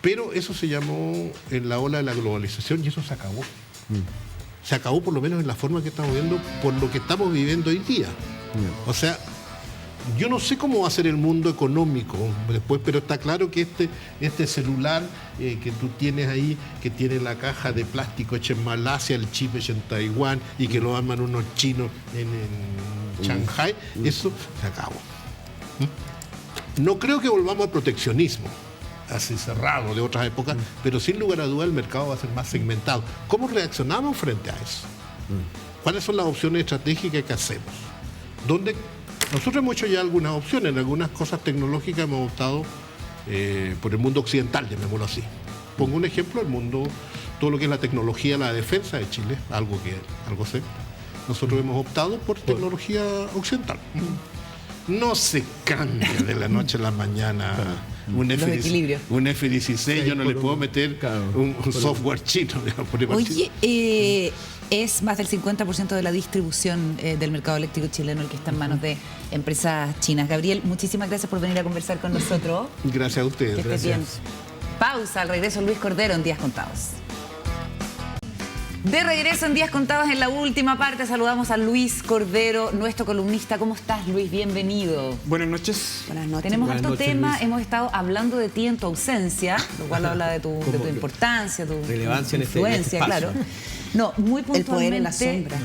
Pero eso se llamó en la ola de la globalización y eso se acabó. Se acabó por lo menos en la forma que estamos viendo, por lo que estamos viviendo hoy día. O sea, yo no sé cómo va a ser el mundo económico después, pero está claro que este celular que tú tienes ahí, que tiene la caja de plástico hecha en Malasia, el chip hecho en Taiwán y que lo arman unos chinos en Shanghai, eso se acabó. No creo que volvamos al proteccionismo así cerrado de otras épocas, pero sin lugar a duda el mercado va a ser más segmentado. ¿Cómo reaccionamos frente a eso? ¿Cuáles son las opciones estratégicas que hacemos? ¿Dónde? Nosotros hemos hecho ya algunas opciones, en algunas cosas tecnológicas hemos optado por el mundo occidental, llamémoslo así. Pongo un ejemplo, el mundo todo lo que es la tecnología, la defensa de Chile, algo sé. Nosotros hemos optado por tecnología occidental. No se cambia de la noche a la mañana un F-16, yo no le puedo meter un software chino. Oye, es más del 50% de la distribución del mercado eléctrico chileno el que está en manos de empresas chinas. Gabriel, muchísimas gracias por venir a conversar con nosotros. Gracias a ustedes. Que estés bien. Pausa, al regreso Luis Cordero en Días Contados. De regreso en Días Contados, en la última parte saludamos a Luis Cordero, nuestro columnista. ¿Cómo estás, Luis? Bienvenido. Buenas noches. Buenas noches. Tenemos Buenas harto noches, tema, Luis. hemos estado hablando de ti en tu ausencia, lo cual habla de tu importancia, tu Relevancia en este influencia, espacio. claro. No, muy puntualmente. El poder en la sombra.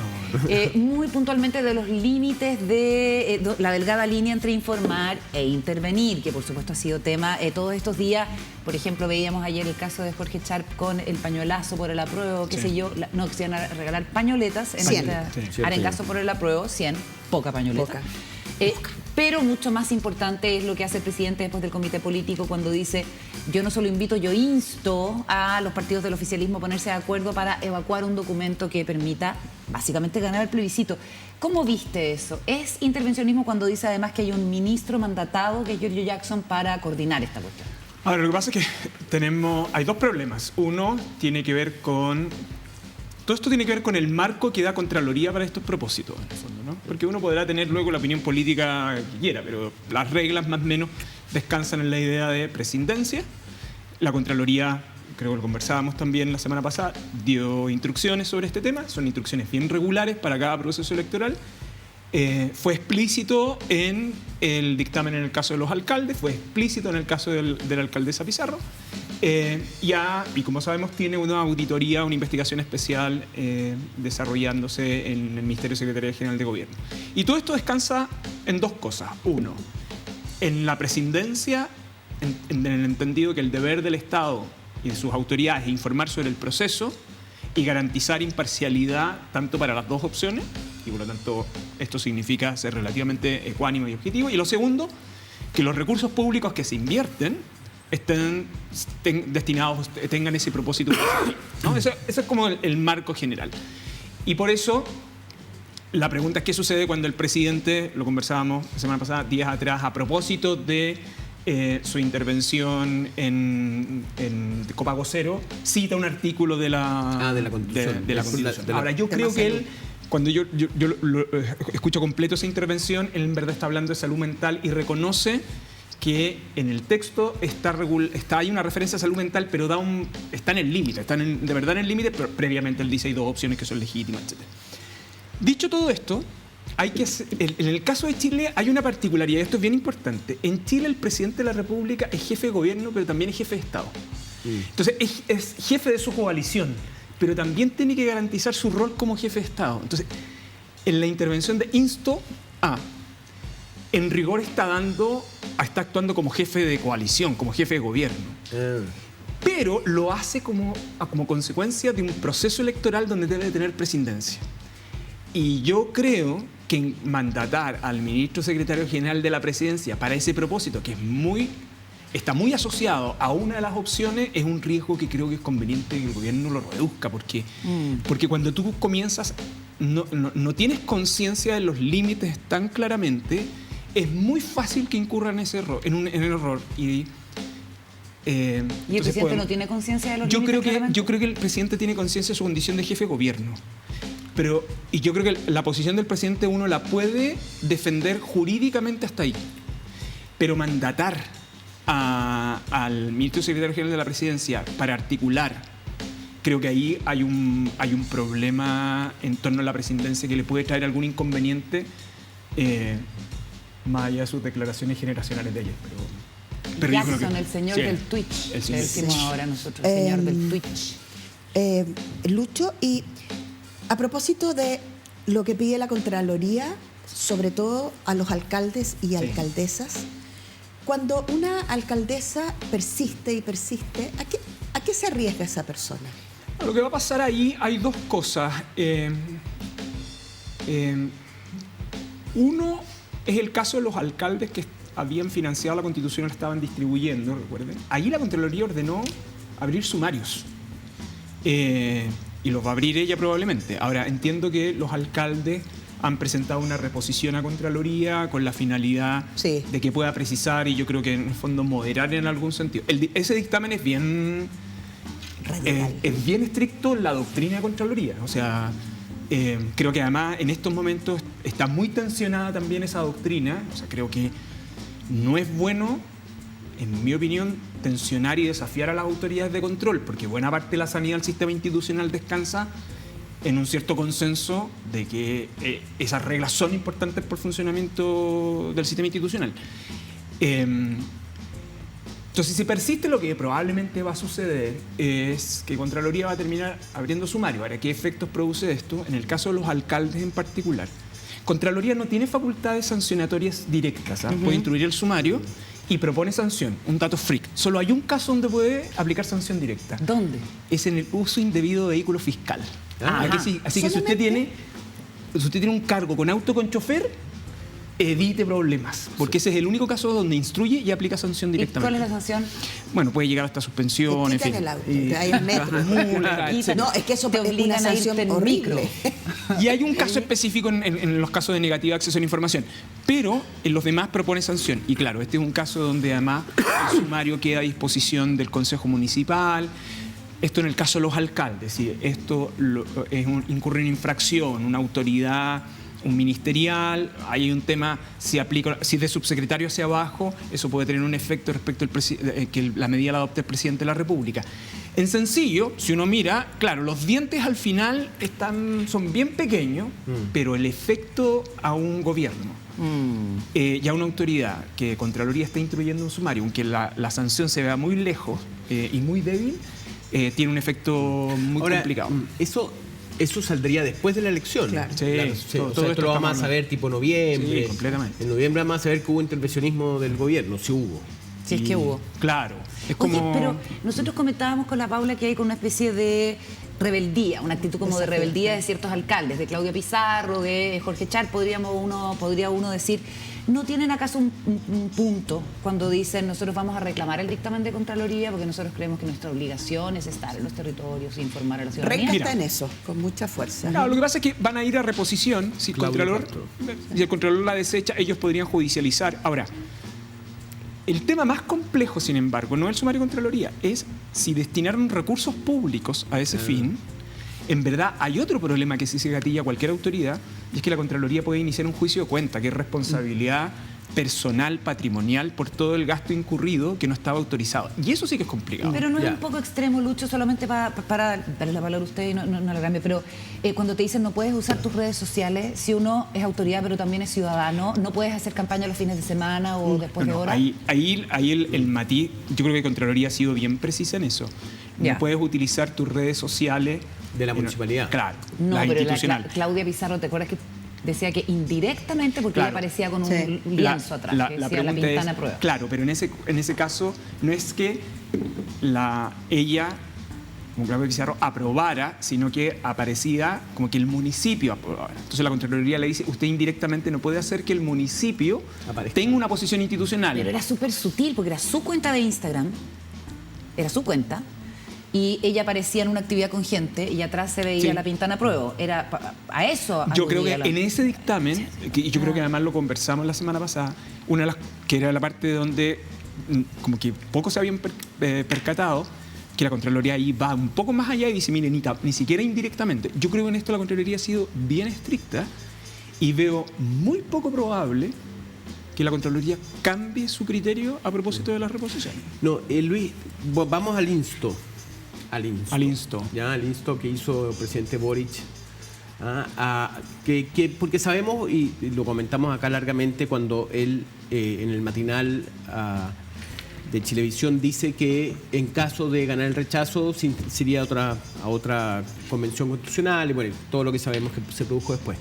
Muy puntualmente de los límites de la delgada línea entre informar e intervenir, que por supuesto ha sido tema todos estos días. Por ejemplo, veíamos ayer el caso de Jorge Sharp con el pañuelazo por el apruebo, qué sé yo. No, que se iban a regalar pañoletas en 100. esta arengazo por el apruebo, 100, poca pañoleta. Pero mucho más importante es lo que hace el presidente después del comité político cuando dice: yo no solo invito, yo insto a los partidos del oficialismo a ponerse de acuerdo para evacuar un documento que permita básicamente ganar el plebiscito. ¿Cómo viste eso? ¿Es intervencionismo cuando dice además que hay un ministro mandatado, que es Giorgio Jackson, para coordinar esta cuestión? Ahora, lo que pasa es que hay dos problemas. Uno tiene que ver con... Todo esto tiene que ver con el marco que da Contraloría para estos propósitos, en el fondo, ¿no? Porque uno podrá tener luego la opinión política que quiera, pero las reglas más o menos descansan en la idea de prescindencia. La Contraloría, creo que lo conversábamos también la semana pasada, dio instrucciones sobre este tema. Son instrucciones bien regulares para cada proceso electoral. Fue explícito en el dictamen en el caso de los alcaldes, fue explícito en el caso de la alcaldesa Pizarro. Y como sabemos, tiene una auditoría, una investigación especial desarrollándose en el Ministerio de Secretaría General de Gobierno. Y todo esto descansa en dos cosas. Uno, en la prescindencia, en el entendido que el deber del Estado y de sus autoridades es informar sobre el proceso y garantizar imparcialidad tanto para las dos opciones, y por lo tanto esto significa ser relativamente ecuánime y objetivo. Y lo segundo, que los recursos públicos que se invierten tengan ese propósito, ¿no? Eso es como el marco general. Y por eso la pregunta es: ¿qué sucede cuando el presidente, lo conversábamos la semana pasada, días atrás, a propósito de su intervención en Copago Cero, cita un artículo de la Constitución? Ahora, yo creo que él, cuando yo escucho completo esa intervención, él en verdad está hablando de salud mental y reconoce que en el texto hay una referencia a salud mental, pero está en el límite, de verdad en el límite, pero previamente él dice hay dos opciones que son legítimas, etc. Dicho todo esto, en el caso de Chile hay una particularidad, y esto es bien importante. En Chile el presidente de la República es jefe de gobierno, pero también es jefe de Estado. Entonces es jefe de su coalición, pero también tiene que garantizar su rol como jefe de Estado. Entonces, en la intervención de insto a, en rigor está actuando como jefe de coalición, como jefe de gobierno. Pero lo hace como consecuencia de un proceso electoral donde debe tener prescindencia. Y yo creo que mandatar al ministro secretario general de la presidencia para ese propósito, que está muy asociado a una de las opciones, es un riesgo que creo que es conveniente que el gobierno lo reduzca, porque cuando tú comienzas, no tienes conciencia de los límites tan claramente, es muy fácil que incurra en ese error, en el error. ¿Y el presidente no tiene conciencia de los límites? Yo creo que el presidente tiene conciencia de su condición de jefe de gobierno. Y yo creo que la posición del presidente uno la puede defender jurídicamente hasta ahí. Pero mandatar al ministro secretario general de la presidencia para articular, creo que ahí hay un problema en torno a la presidencia que le puede traer algún inconveniente, más allá de sus declaraciones generacionales de ayer. Pero Jackson, el señor del Twitch, le decimos ahora nosotros, el señor del Twitch. Lucho, y a propósito de lo que pide la Contraloría, sobre todo a los alcaldes y alcaldesas, cuando una alcaldesa persiste y persiste, ¿a qué se arriesga esa persona? Lo que va a pasar ahí, hay dos cosas. Uno es el caso de los alcaldes que habían financiado la Constitución y la estaban distribuyendo, recuerden. Ahí la Contraloría ordenó abrir sumarios. y los va a abrir ella probablemente. Ahora, entiendo que los alcaldes han presentado una reposición a Contraloría con la finalidad de que pueda precisar y yo creo que en el fondo moderar en algún sentido. Ese dictamen es bien estricto en la doctrina de Contraloría. O sea, creo que además en estos momentos está muy tensionada también esa doctrina. O sea, creo que no es bueno, en mi opinión, tensionar y desafiar a las autoridades de control, porque buena parte de la sanidad del sistema institucional descansa en un cierto consenso de que esas reglas son importantes por el funcionamiento del sistema institucional. Entonces, si persiste, lo que probablemente va a suceder es que Contraloría va a terminar abriendo sumario. Ahora, ¿qué efectos produce esto? En el caso de los alcaldes en particular, Contraloría no tiene facultades sancionatorias directas. Puede instruir el sumario y propone sanción. Un dato freak. Solo hay un caso donde puede aplicar sanción directa. ¿Dónde? Es en el uso indebido de vehículo fiscal. Así que si usted tiene un cargo con auto con chofer, evite problemas, porque ese es el único caso donde instruye y aplica sanción directamente. ¿Y cuál es la sanción? Bueno, puede llegar hasta suspensión, en fin. El auto, hay el metro. No, es que eso te obliga a irte en micro. Y hay un caso específico en los casos de negativa acceso a la información, pero en los demás propone sanción. Y claro, este es un caso donde además el sumario queda a disposición del Consejo Municipal. Esto en el caso de los alcaldes, ¿sí? Esto incurre en infracción, una autoridad, un ministerial, hay un tema, si de subsecretario hacia abajo, eso puede tener un efecto respecto al que la medida la adopte el presidente de la República. En sencillo, si uno mira, claro, los dientes al final son bien pequeños, pero el efecto a un gobierno y a una autoridad que Contraloría está instruyendo un sumario, aunque la sanción se vea muy lejos y muy débil, tiene un efecto muy complicado. Eso saldría después de la elección. Claro. Sí, todo esto lo vamos a saber tipo noviembre. Sí, completamente. En noviembre vamos a saber que hubo intervencionismo del gobierno, si hubo. Si es que hubo. Claro. Es Oye, como... pero nosotros comentábamos con la Paula que hay con una especie de rebeldía, una actitud como de rebeldía de ciertos alcaldes, de Claudia Pizarro, de Jorge Char, podría uno decir. ¿No tienen acaso un punto cuando dicen nosotros vamos a reclamar el dictamen de Contraloría porque nosotros creemos que nuestra obligación es estar en los territorios e informar a la ciudadanía? Reca está en eso, con mucha fuerza. Claro, lo que pasa es que van a ir a reposición. Si el Contralor la desecha, ellos podrían judicializar. Ahora, el tema más complejo, sin embargo, no es el sumario de Contraloría, es si destinaron recursos públicos a ese fin. En verdad, hay otro problema que sí se gatilla a cualquier autoridad, y es que la Contraloría puede iniciar un juicio de cuenta, que es responsabilidad personal, patrimonial, por todo el gasto incurrido que no estaba autorizado. Y eso sí que es complicado. Pero no es un poco extremo, Lucho, solamente para darle la palabra a usted y no la cambie, pero cuando te dicen no puedes usar tus redes sociales, si uno es autoridad pero también es ciudadano, no puedes hacer campaña los fines de semana o después de horas. Ahí el matiz, yo creo que Contraloría ha sido bien precisa en eso. No puedes utilizar tus redes sociales de la municipalidad. Claro, no, la pero institucional. Claudia Pizarro, ¿te acuerdas que decía que indirectamente, porque ella aparecía con un lienzo atrás, que decía la Pintana a prueba? Claro, pero en ese caso no es que ella, como Claudia Pizarro, aprobara, sino que aparecía como que el municipio aprobara. Entonces la Contraloría le dice, usted indirectamente no puede hacer que el municipio tenga una posición institucional. Pero era súper sutil, porque era su cuenta de Instagram, era su cuenta, y ella aparecía en una actividad con gente y atrás se veía la Pintana a prueba. Era a eso. Yo creo que en ese dictamen, y yo creo que además lo conversamos la semana pasada, una de las que era la parte donde como que pocos se habían percatado, que la Contraloría ahí va un poco más allá y dice, mire, ni siquiera indirectamente. Yo creo que en esto la Contraloría ha sido bien estricta y veo muy poco probable que la Contraloría cambie su criterio a propósito de las reposiciones. No, Luis, vamos al insto. Al insto que hizo el presidente Boric. Porque sabemos, y lo comentamos acá largamente, cuando él en el matinal de Chilevisión dice que en caso de ganar el rechazo se iría a otra convención constitucional y bueno, todo lo que sabemos que se produjo después.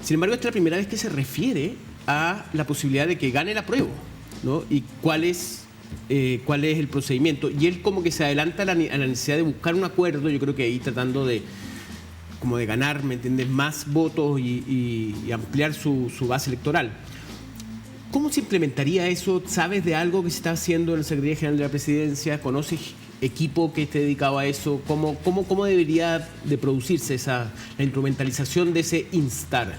Sin embargo, esta es la primera vez que se refiere a la posibilidad de que gane el apruebo, ¿no? Y cuál es el procedimiento. Y él como que se adelanta a la necesidad de buscar un acuerdo, yo creo que ahí tratando de ganar, ¿me entiendes?, más votos y ampliar su base electoral. ¿Cómo se implementaría eso? ¿Sabes de algo que se está haciendo en la Secretaría General de la Presidencia? ¿Conoces equipo que esté dedicado a eso? ¿Cómo debería de producirse la instrumentalización de ese instar?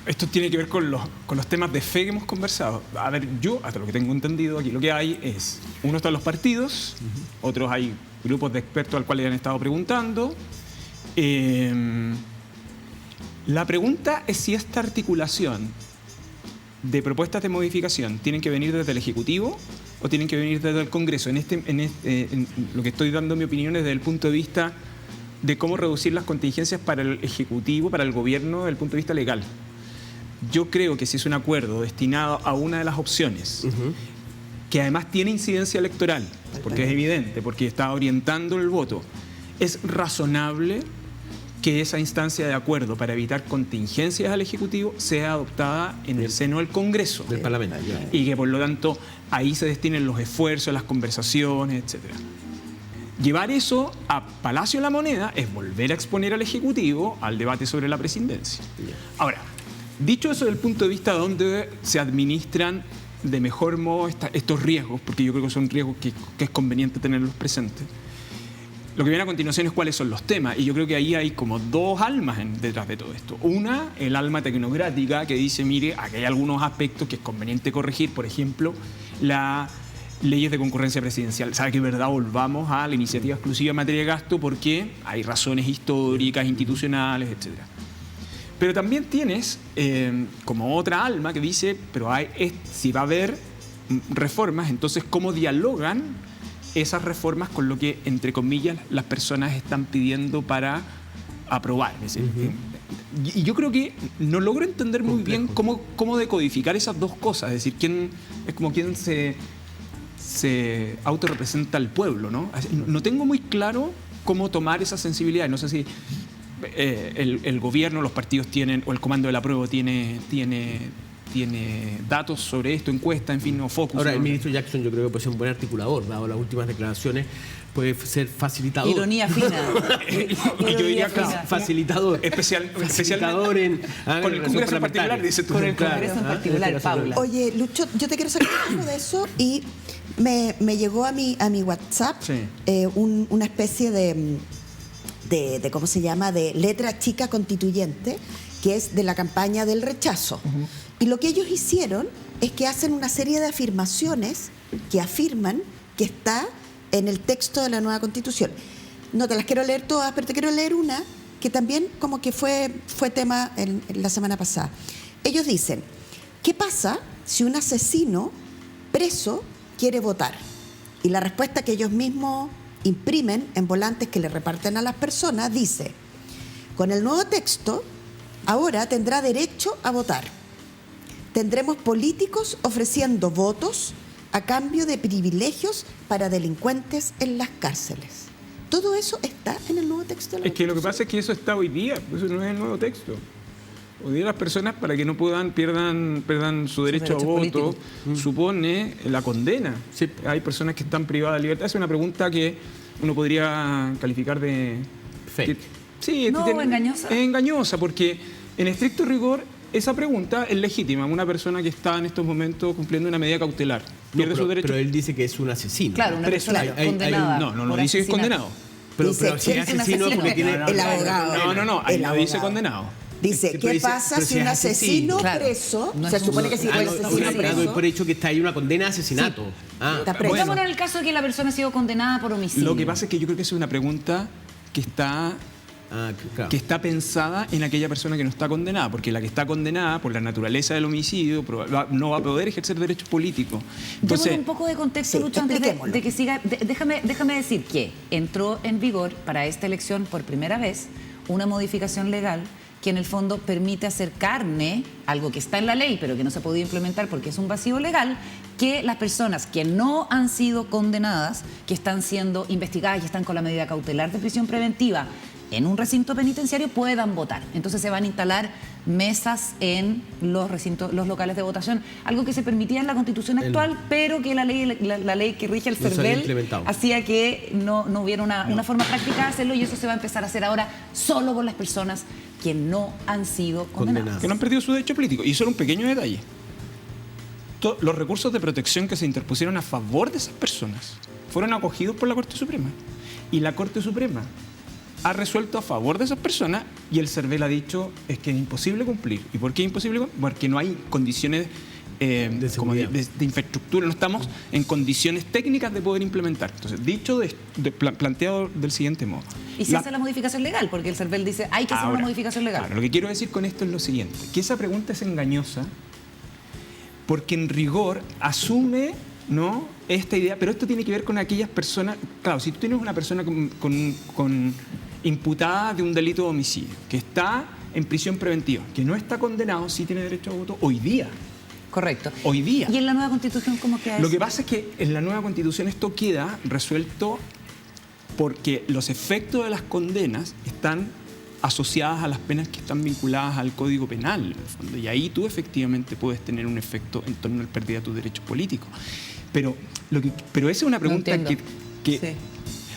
Esto tiene que ver con los temas de fe que hemos conversado. A ver, yo, hasta lo que tengo entendido, aquí lo que hay es, uno están los partidos, otros hay grupos de expertos al cual le han estado preguntando. La pregunta es si esta articulación de propuestas de modificación tienen que venir desde el Ejecutivo o tienen que venir desde el Congreso. En lo que estoy dando mi opinión es desde el punto de vista de cómo reducir las contingencias para el Ejecutivo, para el Gobierno, desde el punto de vista legal. Yo creo que si es un acuerdo destinado a una de las opciones, que además tiene incidencia electoral, porque es evidente, porque está orientando el voto, es razonable que esa instancia de acuerdo para evitar contingencias al Ejecutivo sea adoptada en el seno del Congreso. Del Parlamento. Y que por lo tanto ahí se destinen los esfuerzos, las conversaciones, etc. Llevar eso a Palacio de la Moneda es volver a exponer al Ejecutivo al debate sobre la presidencia. Ahora, dicho eso desde el punto de vista de dónde se administran de mejor modo estos riesgos, porque yo creo que son riesgos que es conveniente tenerlos presentes, lo que viene a continuación es cuáles son los temas, y yo creo que ahí hay como dos almas detrás de todo esto. Una, el alma tecnocrática, que dice, mire, aquí hay algunos aspectos que es conveniente corregir, por ejemplo, las leyes de concurrencia presidencial. Sabe que es verdad, volvamos a la iniciativa exclusiva en materia de gasto porque hay razones históricas, institucionales, etc. Pero también tienes como otra alma que dice, pero si va a haber reformas, entonces ¿cómo dialogan esas reformas con lo que, entre comillas, las personas están pidiendo para aprobar? Es decir, y yo creo que no logro entender muy bien cómo decodificar esas dos cosas. Es decir, quién se autorrepresenta al pueblo, ¿no? No tengo muy claro cómo tomar esa sensibilidad. No sé si el gobierno, los partidos tienen, o el comando del apruebo tiene datos sobre esto, encuesta, en fin, no focus. Ahora, el ministro Jackson yo creo que puede ser un buen articulador, dado las últimas declaraciones, puede ser facilitador. Ironía fina. Yo diría que facilitador. Facilitador con el Congreso en particular, dice tú. Con el Congreso en particular, Paula. Oye, Lucho, yo te quiero sacar algo de eso y me llegó a mi WhatsApp una especie de ¿cómo se llama?, de letra chica constituyente, que es de la campaña del rechazo. Y lo que ellos hicieron es que hacen una serie de afirmaciones que afirman que está en el texto de la nueva Constitución. No te las quiero leer todas, pero te quiero leer una que también como que fue tema en la semana pasada. Ellos dicen, ¿qué pasa si un asesino preso quiere votar? Y la respuesta que ellos mismos imprimen en volantes que le reparten a las personas dice, con el nuevo texto, ahora tendrá derecho a votar. Tendremos políticos ofreciendo votos a cambio de privilegios para delincuentes en las cárceles. Todo eso está en el nuevo texto de la Es que lo que pasa es que eso está hoy día, eso no es el nuevo texto. Hoy día las personas, para que no pierdan su derecho a voto, supone la condena. Sí. Hay personas que están privadas de libertad. Es una pregunta que uno podría calificar de... Fake. Engañosa. Es engañosa porque, en estricto rigor, esa pregunta es legítima. Una persona que está en estos momentos cumpliendo una medida cautelar pierde su derecho. Pero él dice que es un asesino. Claro, una persona condenada. No dice que es condenado. Pero si es asesino es porque tiene... El abogado. No, ahí no dice condenado. Dice, ¿qué pasa si un asesino preso, se supone que si un asesino preso... por hecho que está ahí una condena de asesinato. Pongámonos en el caso de que la persona ha sido condenada por homicidio. Lo que pasa es que yo creo que es una pregunta que está pensada en aquella persona que no está condenada, porque la que está condenada por la naturaleza del homicidio no va a poder ejercer derechos políticos. Entonces, démosle un poco de contexto, Lucho, antes de que siga. Déjame decir que entró en vigor para esta elección por primera vez una modificación legal que en el fondo permite hacer carne, algo que está en la ley pero que no se ha podido implementar porque es un vacío legal, que las personas que no han sido condenadas, que están siendo investigadas y están con la medida cautelar de prisión preventiva en un recinto penitenciario, puedan votar. Entonces se van a instalar mesas en los locales de votación, algo que se permitía en la Constitución actual, pero que la ley que rige el CERVEL hacía que no hubiera una forma práctica de hacerlo, y eso se va a empezar a hacer ahora solo por las personas que no han sido condenadas. Que no han perdido su derecho político. Y solo un pequeño detalle. los recursos de protección que se interpusieron a favor de esas personas fueron acogidos por la Corte Suprema. Y la Corte Suprema ha resuelto a favor de esas personas y el CERVEL ha dicho es que es imposible cumplir. ¿Y por qué es imposible? Porque no hay condiciones de infraestructura, no estamos en condiciones técnicas de poder implementar. Entonces, dicho planteado del siguiente modo. ¿Y si hace la modificación legal? Porque el CERVEL dice hay que hacer una modificación legal. Claro, lo que quiero decir con esto es lo siguiente, que esa pregunta es engañosa porque en rigor asume, ¿no?, esta idea, pero esto tiene que ver con aquellas personas. Claro, si tú tienes una persona con imputada de un delito de homicidio, que está en prisión preventiva, que no está condenado, sí tiene derecho a voto hoy día. Correcto. Hoy día. ¿Y en la nueva Constitución cómo queda eso? Lo que pasa es que en la nueva Constitución esto queda resuelto porque los efectos de las condenas están asociadas a las penas que están vinculadas al Código Penal, en el fondo, y ahí tú efectivamente puedes tener un efecto en torno a la pérdida de tus derechos políticos. Pero esa es una pregunta sí.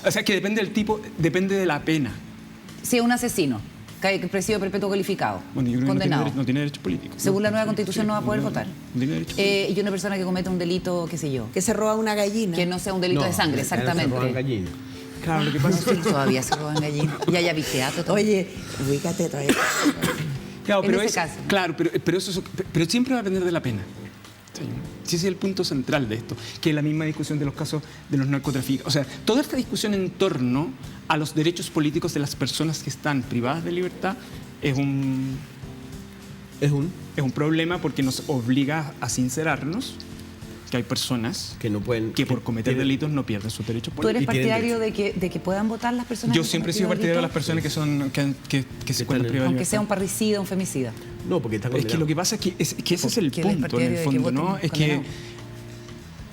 O sea, que depende del tipo, depende de la pena. Si es un asesino, presidio perpetuo calificado, Bueno, yo creo condenado. que no tiene derechos políticos. Según la nueva Constitución no va a poder votar. No tiene derechos políticos. Y una persona que comete un delito, qué sé yo, Que se roba una gallina. que no sea un delito de sangre, exactamente. Claro, lo que pasa es que... Todavía se roban gallinas. Y hay abigeato también. Oye, ubícate todavía. Claro, En pero ese caso. Claro, pero siempre va a depender de la pena. Sí, ese es el punto central de esto, que es la misma discusión de los casos de los narcotraficantes. O sea, toda esta discusión en torno a los derechos políticos de las personas que están privadas de libertad es un problema porque nos obliga a sincerarnos que hay personas que no pueden, que por cometer delitos no pierden sus derechos ¿Tú políticos. eres partidario de que puedan votar las personas? Yo que siempre he han sido cometido partidario de las delitos? personas que se encuentran privadas de Aunque libertad. sea un parricida, un femicida. No, porque está Es condenado. que lo que pasa es que ese es el Porque él es punto, en partidario el de que fondo, voten ¿no? Es que condenado.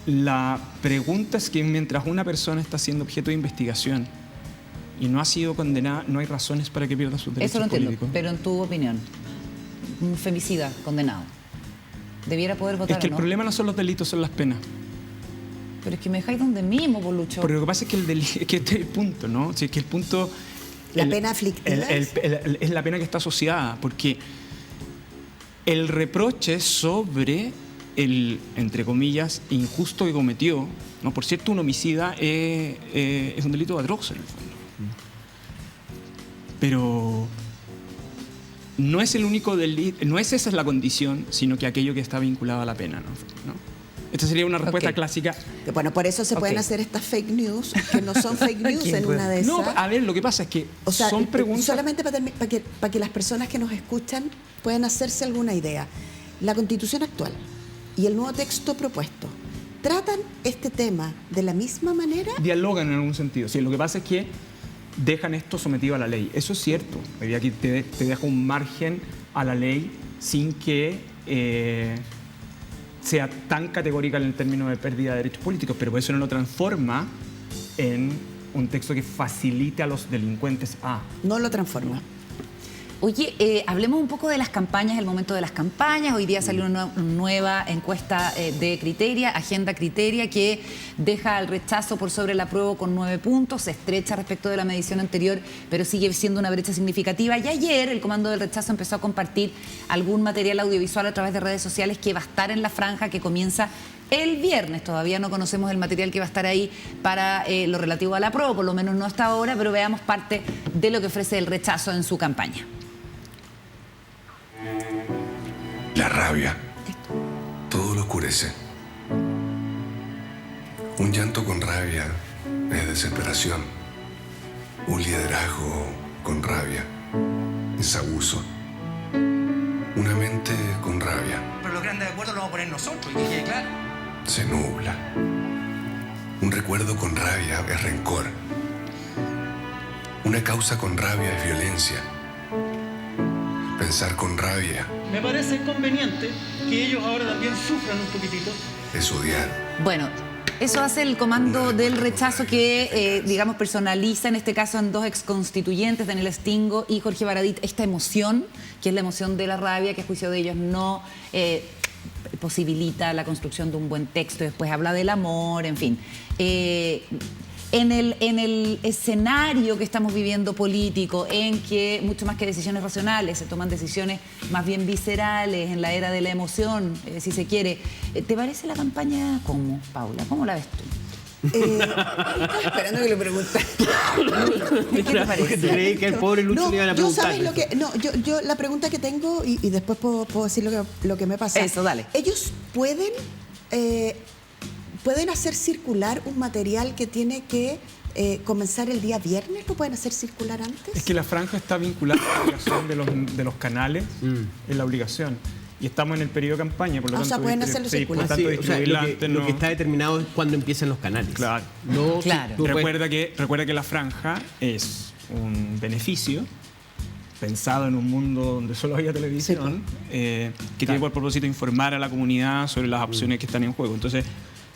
la pregunta es que mientras una persona está siendo objeto de investigación y no ha sido condenada, no hay razones para que pierda sus derechos Eso lo entiendo, políticos. pero en tu opinión, un femicida condenado, ¿debiera poder votar Es que o no? el problema no son los delitos, son las penas. Pero es que me dejáis donde mismo, Lucho. Pero lo que pasa es que este es el punto, ¿no? O sea, que el punto... La pena aflictiva. Es la pena que está asociada, porque el reproche sobre el, entre comillas, injusto que cometió, ¿no? Por cierto, un homicida es un delito atroz en el fondo. Pero no es el único delito, no es esa la condición, sino que aquello que está vinculado a la pena, ¿no? Esta sería una respuesta clásica. Que, bueno, por eso se pueden hacer estas fake news, que no son fake news en una de esas. No, a ver, lo que pasa es que O sea, son preguntas... solamente para que las personas que nos escuchan puedan hacerse alguna idea. La Constitución actual y el nuevo texto propuesto, ¿tratan este tema de la misma manera? Dialogan en algún sentido. Sí, lo que pasa es que dejan esto sometido a la ley. Eso es cierto. Aquí te deja un margen a la ley sin que sea tan categórica en el término de pérdida de derechos políticos, pero eso no lo transforma en un texto que facilite a los delincuentes a... No lo transforma. Oye, hablemos un poco de las campañas, el momento de las campañas. Hoy día salió una nueva encuesta de Criteria, Agenda Criteria, que deja el rechazo por sobre el apruebo con 9 puntos, se estrecha respecto de la medición anterior, pero sigue siendo una brecha significativa. Y ayer el Comando del Rechazo empezó a compartir algún material audiovisual a través de redes sociales que va a estar en la franja que comienza el viernes. Todavía no conocemos el material que va a estar ahí para lo relativo al apruebo, por lo menos no hasta ahora, pero veamos parte de lo que ofrece el rechazo en su campaña. La rabia. Todo lo oscurece. Un llanto con rabia es desesperación. Un liderazgo con rabia es abuso. Una mente con rabia Pero los grandes acuerdos los vamos a poner nosotros, y que quede claro. se nubla. Un recuerdo con rabia es rencor. Una causa con rabia es violencia. Pensar con rabia Me parece conveniente que ellos ahora también sufran un poquitito. es odiar. Bueno, eso hace el Comando del Rechazo que, digamos, personaliza en este caso en 2 exconstituyentes, Daniel Stingo y Jorge Baradit, esta emoción, que es la emoción de la rabia, que a juicio de ellos no posibilita la construcción de un buen texto. Después habla del amor, en fin. en el escenario que estamos viviendo político, en que mucho más que decisiones racionales, se toman decisiones más bien viscerales, en la era de la emoción, si se quiere. ¿Te parece la campaña cómo, Paula? ¿Cómo la ves tú? Estaba esperando que lo preguntara. ¿Qué te parece? Creí que el pobre Lucho le iban a preguntar. ¿Sabes lo que? No, yo la pregunta que tengo, y después puedo decir lo que me pasa. Eso, dale. Ellos pueden hacer circular un material que tiene que comenzar el día viernes. ¿Lo pueden hacer circular antes? Es que la franja está vinculada a la obligación de los canales, en la obligación. Y estamos en el periodo de campaña, por lo tanto... O sea, pueden hacerlo circular. Por lo tanto, distribuirla antes lo que está determinado es cuándo empiecen los canales. Claro. No, Claro. Recuerda que la franja es un beneficio pensado en un mundo donde solo había televisión, que tiene por propósito informar a la comunidad sobre las opciones que están en juego. Entonces,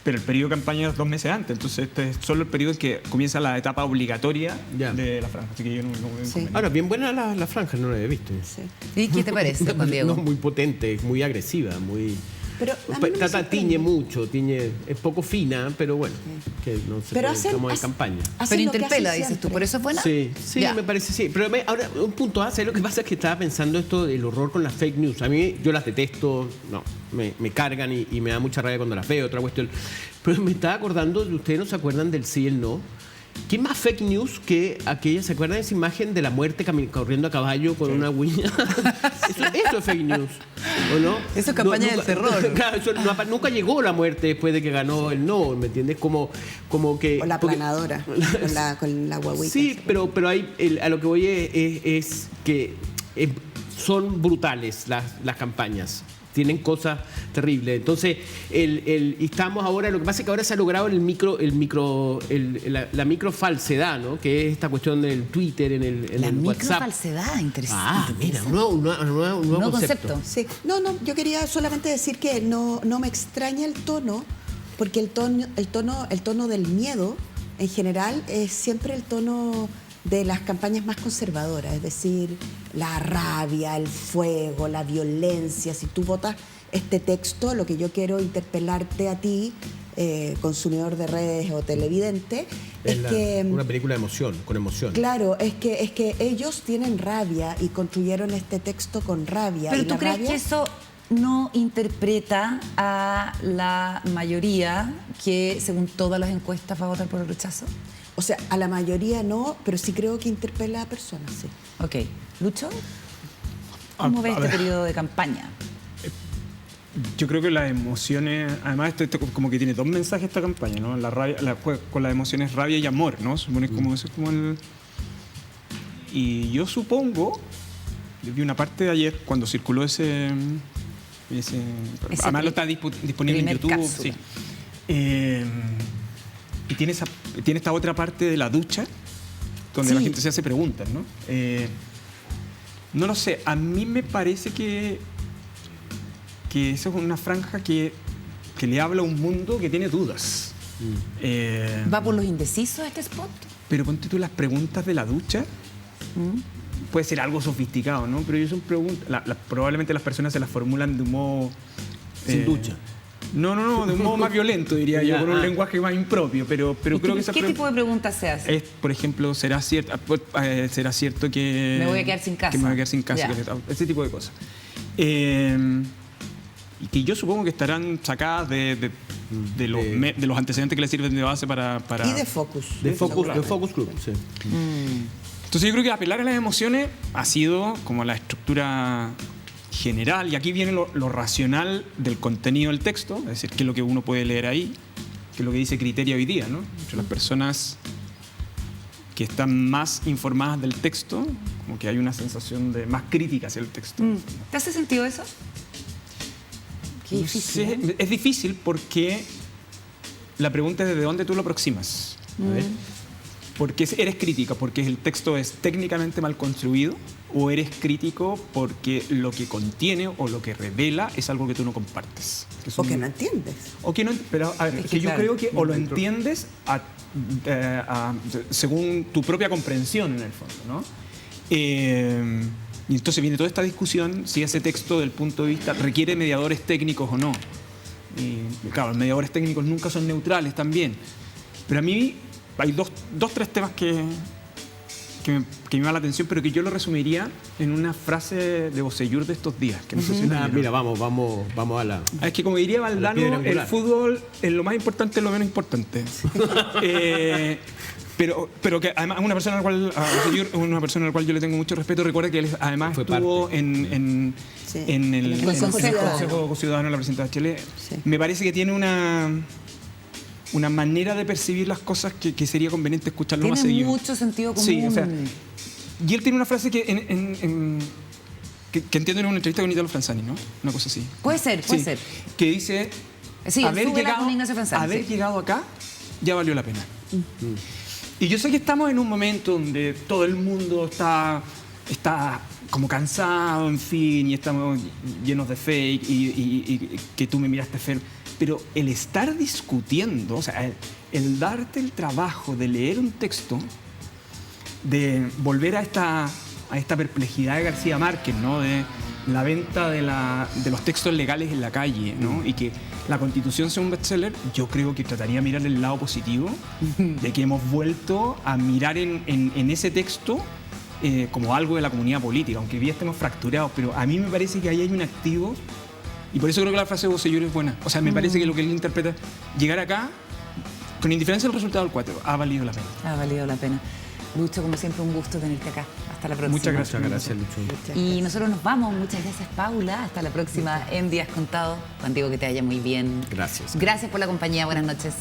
pero el periodo de campaña es 2 meses antes, entonces este es solo el periodo en que comienza la etapa obligatoria de la franja. Así que yo no veo Ahora, bien buena la franja, no la he visto. Sí. ¿Y qué te parece, Juan Diego? No, muy potente, muy agresiva, muy... Pero a mí me tiñe mucho, es poco fina, pero bueno, que no se Pero puede, estamos en campaña. Pero interpela, dices tú, ¿por eso es buena? Sí, Ya. me parece, sí. Pero ahora, un punto A, ¿sabes lo que pasa? Es que estaba pensando esto del horror con las fake news. A mí, yo las detesto, me cargan y me da mucha rabia cuando las veo, otra cuestión. Pero me estaba acordando, ustedes no se acuerdan del sí y el no. ¿Qué más fake news que aquella? ¿Se acuerdan de esa imagen de la muerte corriendo a caballo con una huilla? Eso es fake news, ¿o no? Eso es campaña del terror. Claro, nunca llegó la muerte después de que ganó el no, ¿me entiendes? Como que... O la planadora, con la guaguita. Sí, pero hay, a lo que voy es que son brutales las campañas. Tienen cosas terribles. Entonces, y estamos ahora, lo que pasa es que ahora se ha logrado la microfalsedad, ¿no? Que es esta cuestión del Twitter, en el WhatsApp. La microfalsedad, interesante. Mira, un nuevo concepto. Sí. No, yo quería solamente decir que no me extraña el tono, porque el tono del miedo, en general, es siempre el tono de las campañas más conservadoras, es decir, la rabia, el fuego, la violencia. Si tú votas este texto, lo que yo quiero interpelarte a ti, consumidor de redes o televidente, una película de emoción, con emoción. Claro, es que ellos tienen rabia y construyeron este texto con rabia. Pero y ¿tú crees que eso no interpreta a la mayoría que, según todas las encuestas, va a votar por el rechazo? O sea, a la mayoría no, pero sí creo que interpela a personas, sí. Ok. ¿Lucho? ¿Cómo ves este periodo de campaña? Yo creo que las emociones, además esto como que tiene 2 mensajes esta campaña, ¿no? La rabia, con las emociones rabia y amor, ¿no? Supone como eso es como el... Y yo supongo, yo vi una parte de ayer cuando circuló ese además lo está disponible en YouTube, cápsula. Sí. Y tiene esta otra parte de la ducha donde la gente se hace preguntas, ¿no? No lo sé, a mí me parece que eso es una franja que le habla a un mundo que tiene dudas. ¿Va por los indecisos este spot? Pero ponte tú las preguntas de la ducha. Puede ser algo sofisticado, ¿no? Pero ellos son preguntas... probablemente las personas se las formulan de un modo... Sin ducha. No, de un modo más violento, diría yo, con un lenguaje más impropio, pero creo que... ¿Qué tipo de preguntas se hacen? Por ejemplo, ¿será cierto que... Me voy a quedar sin casa. Que me voy a quedar sin casa. Ese tipo de cosas. Y que yo supongo que estarán sacadas de los antecedentes que les sirven de base para... Y de Focus. De Focus Group, sí. Entonces yo creo que apelar a las emociones ha sido como la estructura general, y aquí viene lo racional del contenido del texto, es decir, qué es lo que uno puede leer ahí, qué es lo que dice Criteria hoy día, ¿no? Entre las personas que están más informadas del texto, como que hay una sensación de más crítica hacia el texto. ¿Te hace sentido eso? Qué difícil. Es difícil porque la pregunta es desde dónde tú lo aproximas. A ver. Porque eres crítica porque el texto es técnicamente mal construido, o eres crítico porque lo que contiene o lo que revela es algo que tú no compartes. O que no entiendes. Pero a ver, es que yo creo que o lo entiendes según tu propia comprensión en el fondo, ¿no? Y entonces viene toda esta discusión si ese texto, del punto de vista, requiere mediadores técnicos o no. Y claro, los mediadores técnicos nunca son neutrales también. Pero a mí hay dos, tres temas que me llaman la atención, pero que yo lo resumiría en una frase de Bocellur de estos días. Que no sé si mira, vamos a la... Es que como diría Valdano, el fútbol es lo más importante, es lo menos importante. Pero que además una persona a la cual yo le tengo mucho respeto. Recuerda que él además estuvo en el Consejo Ciudadano de la Presidencia de Chile. Sí. Me parece que tiene una manera de percibir las cosas que sería conveniente escucharlo más seguido. Tiene mucho sentido común. Sí, o sea, y él tiene una frase que entiendo en una entrevista con Italo Franzani, ¿no? Una cosa así. Puede ser. Que dice, haber llegado acá ya valió la pena. Y yo sé que estamos en un momento donde todo el mundo está como cansado, en fin, y estamos llenos de fake y que tú me miraste feo. Pero el estar discutiendo, o sea, el darte el trabajo de leer un texto, de volver a esta perplejidad de García Márquez, ¿no? De la venta de los textos legales en la calle, ¿no? Y que la Constitución sea un bestseller, yo creo que trataría de mirar el lado positivo de que hemos vuelto a mirar en ese texto como algo de la comunidad política, aunque hoy día estemos fracturados, pero a mí me parece que ahí hay un activo, y por eso creo que la frase de Bocellur es buena. O sea, me parece que lo que él interpreta, llegar acá, con indiferencia del resultado del 4, ha valido la pena. Ha valido la pena. Lucho, como siempre, un gusto tenerte acá. Hasta la próxima. Muchas gracias, Lucho. Y nosotros nos vamos. Muchas gracias, Paula. Hasta la próxima en Días Contados. Contigo que te vaya muy bien. Gracias. Gracias por la compañía. Buenas noches.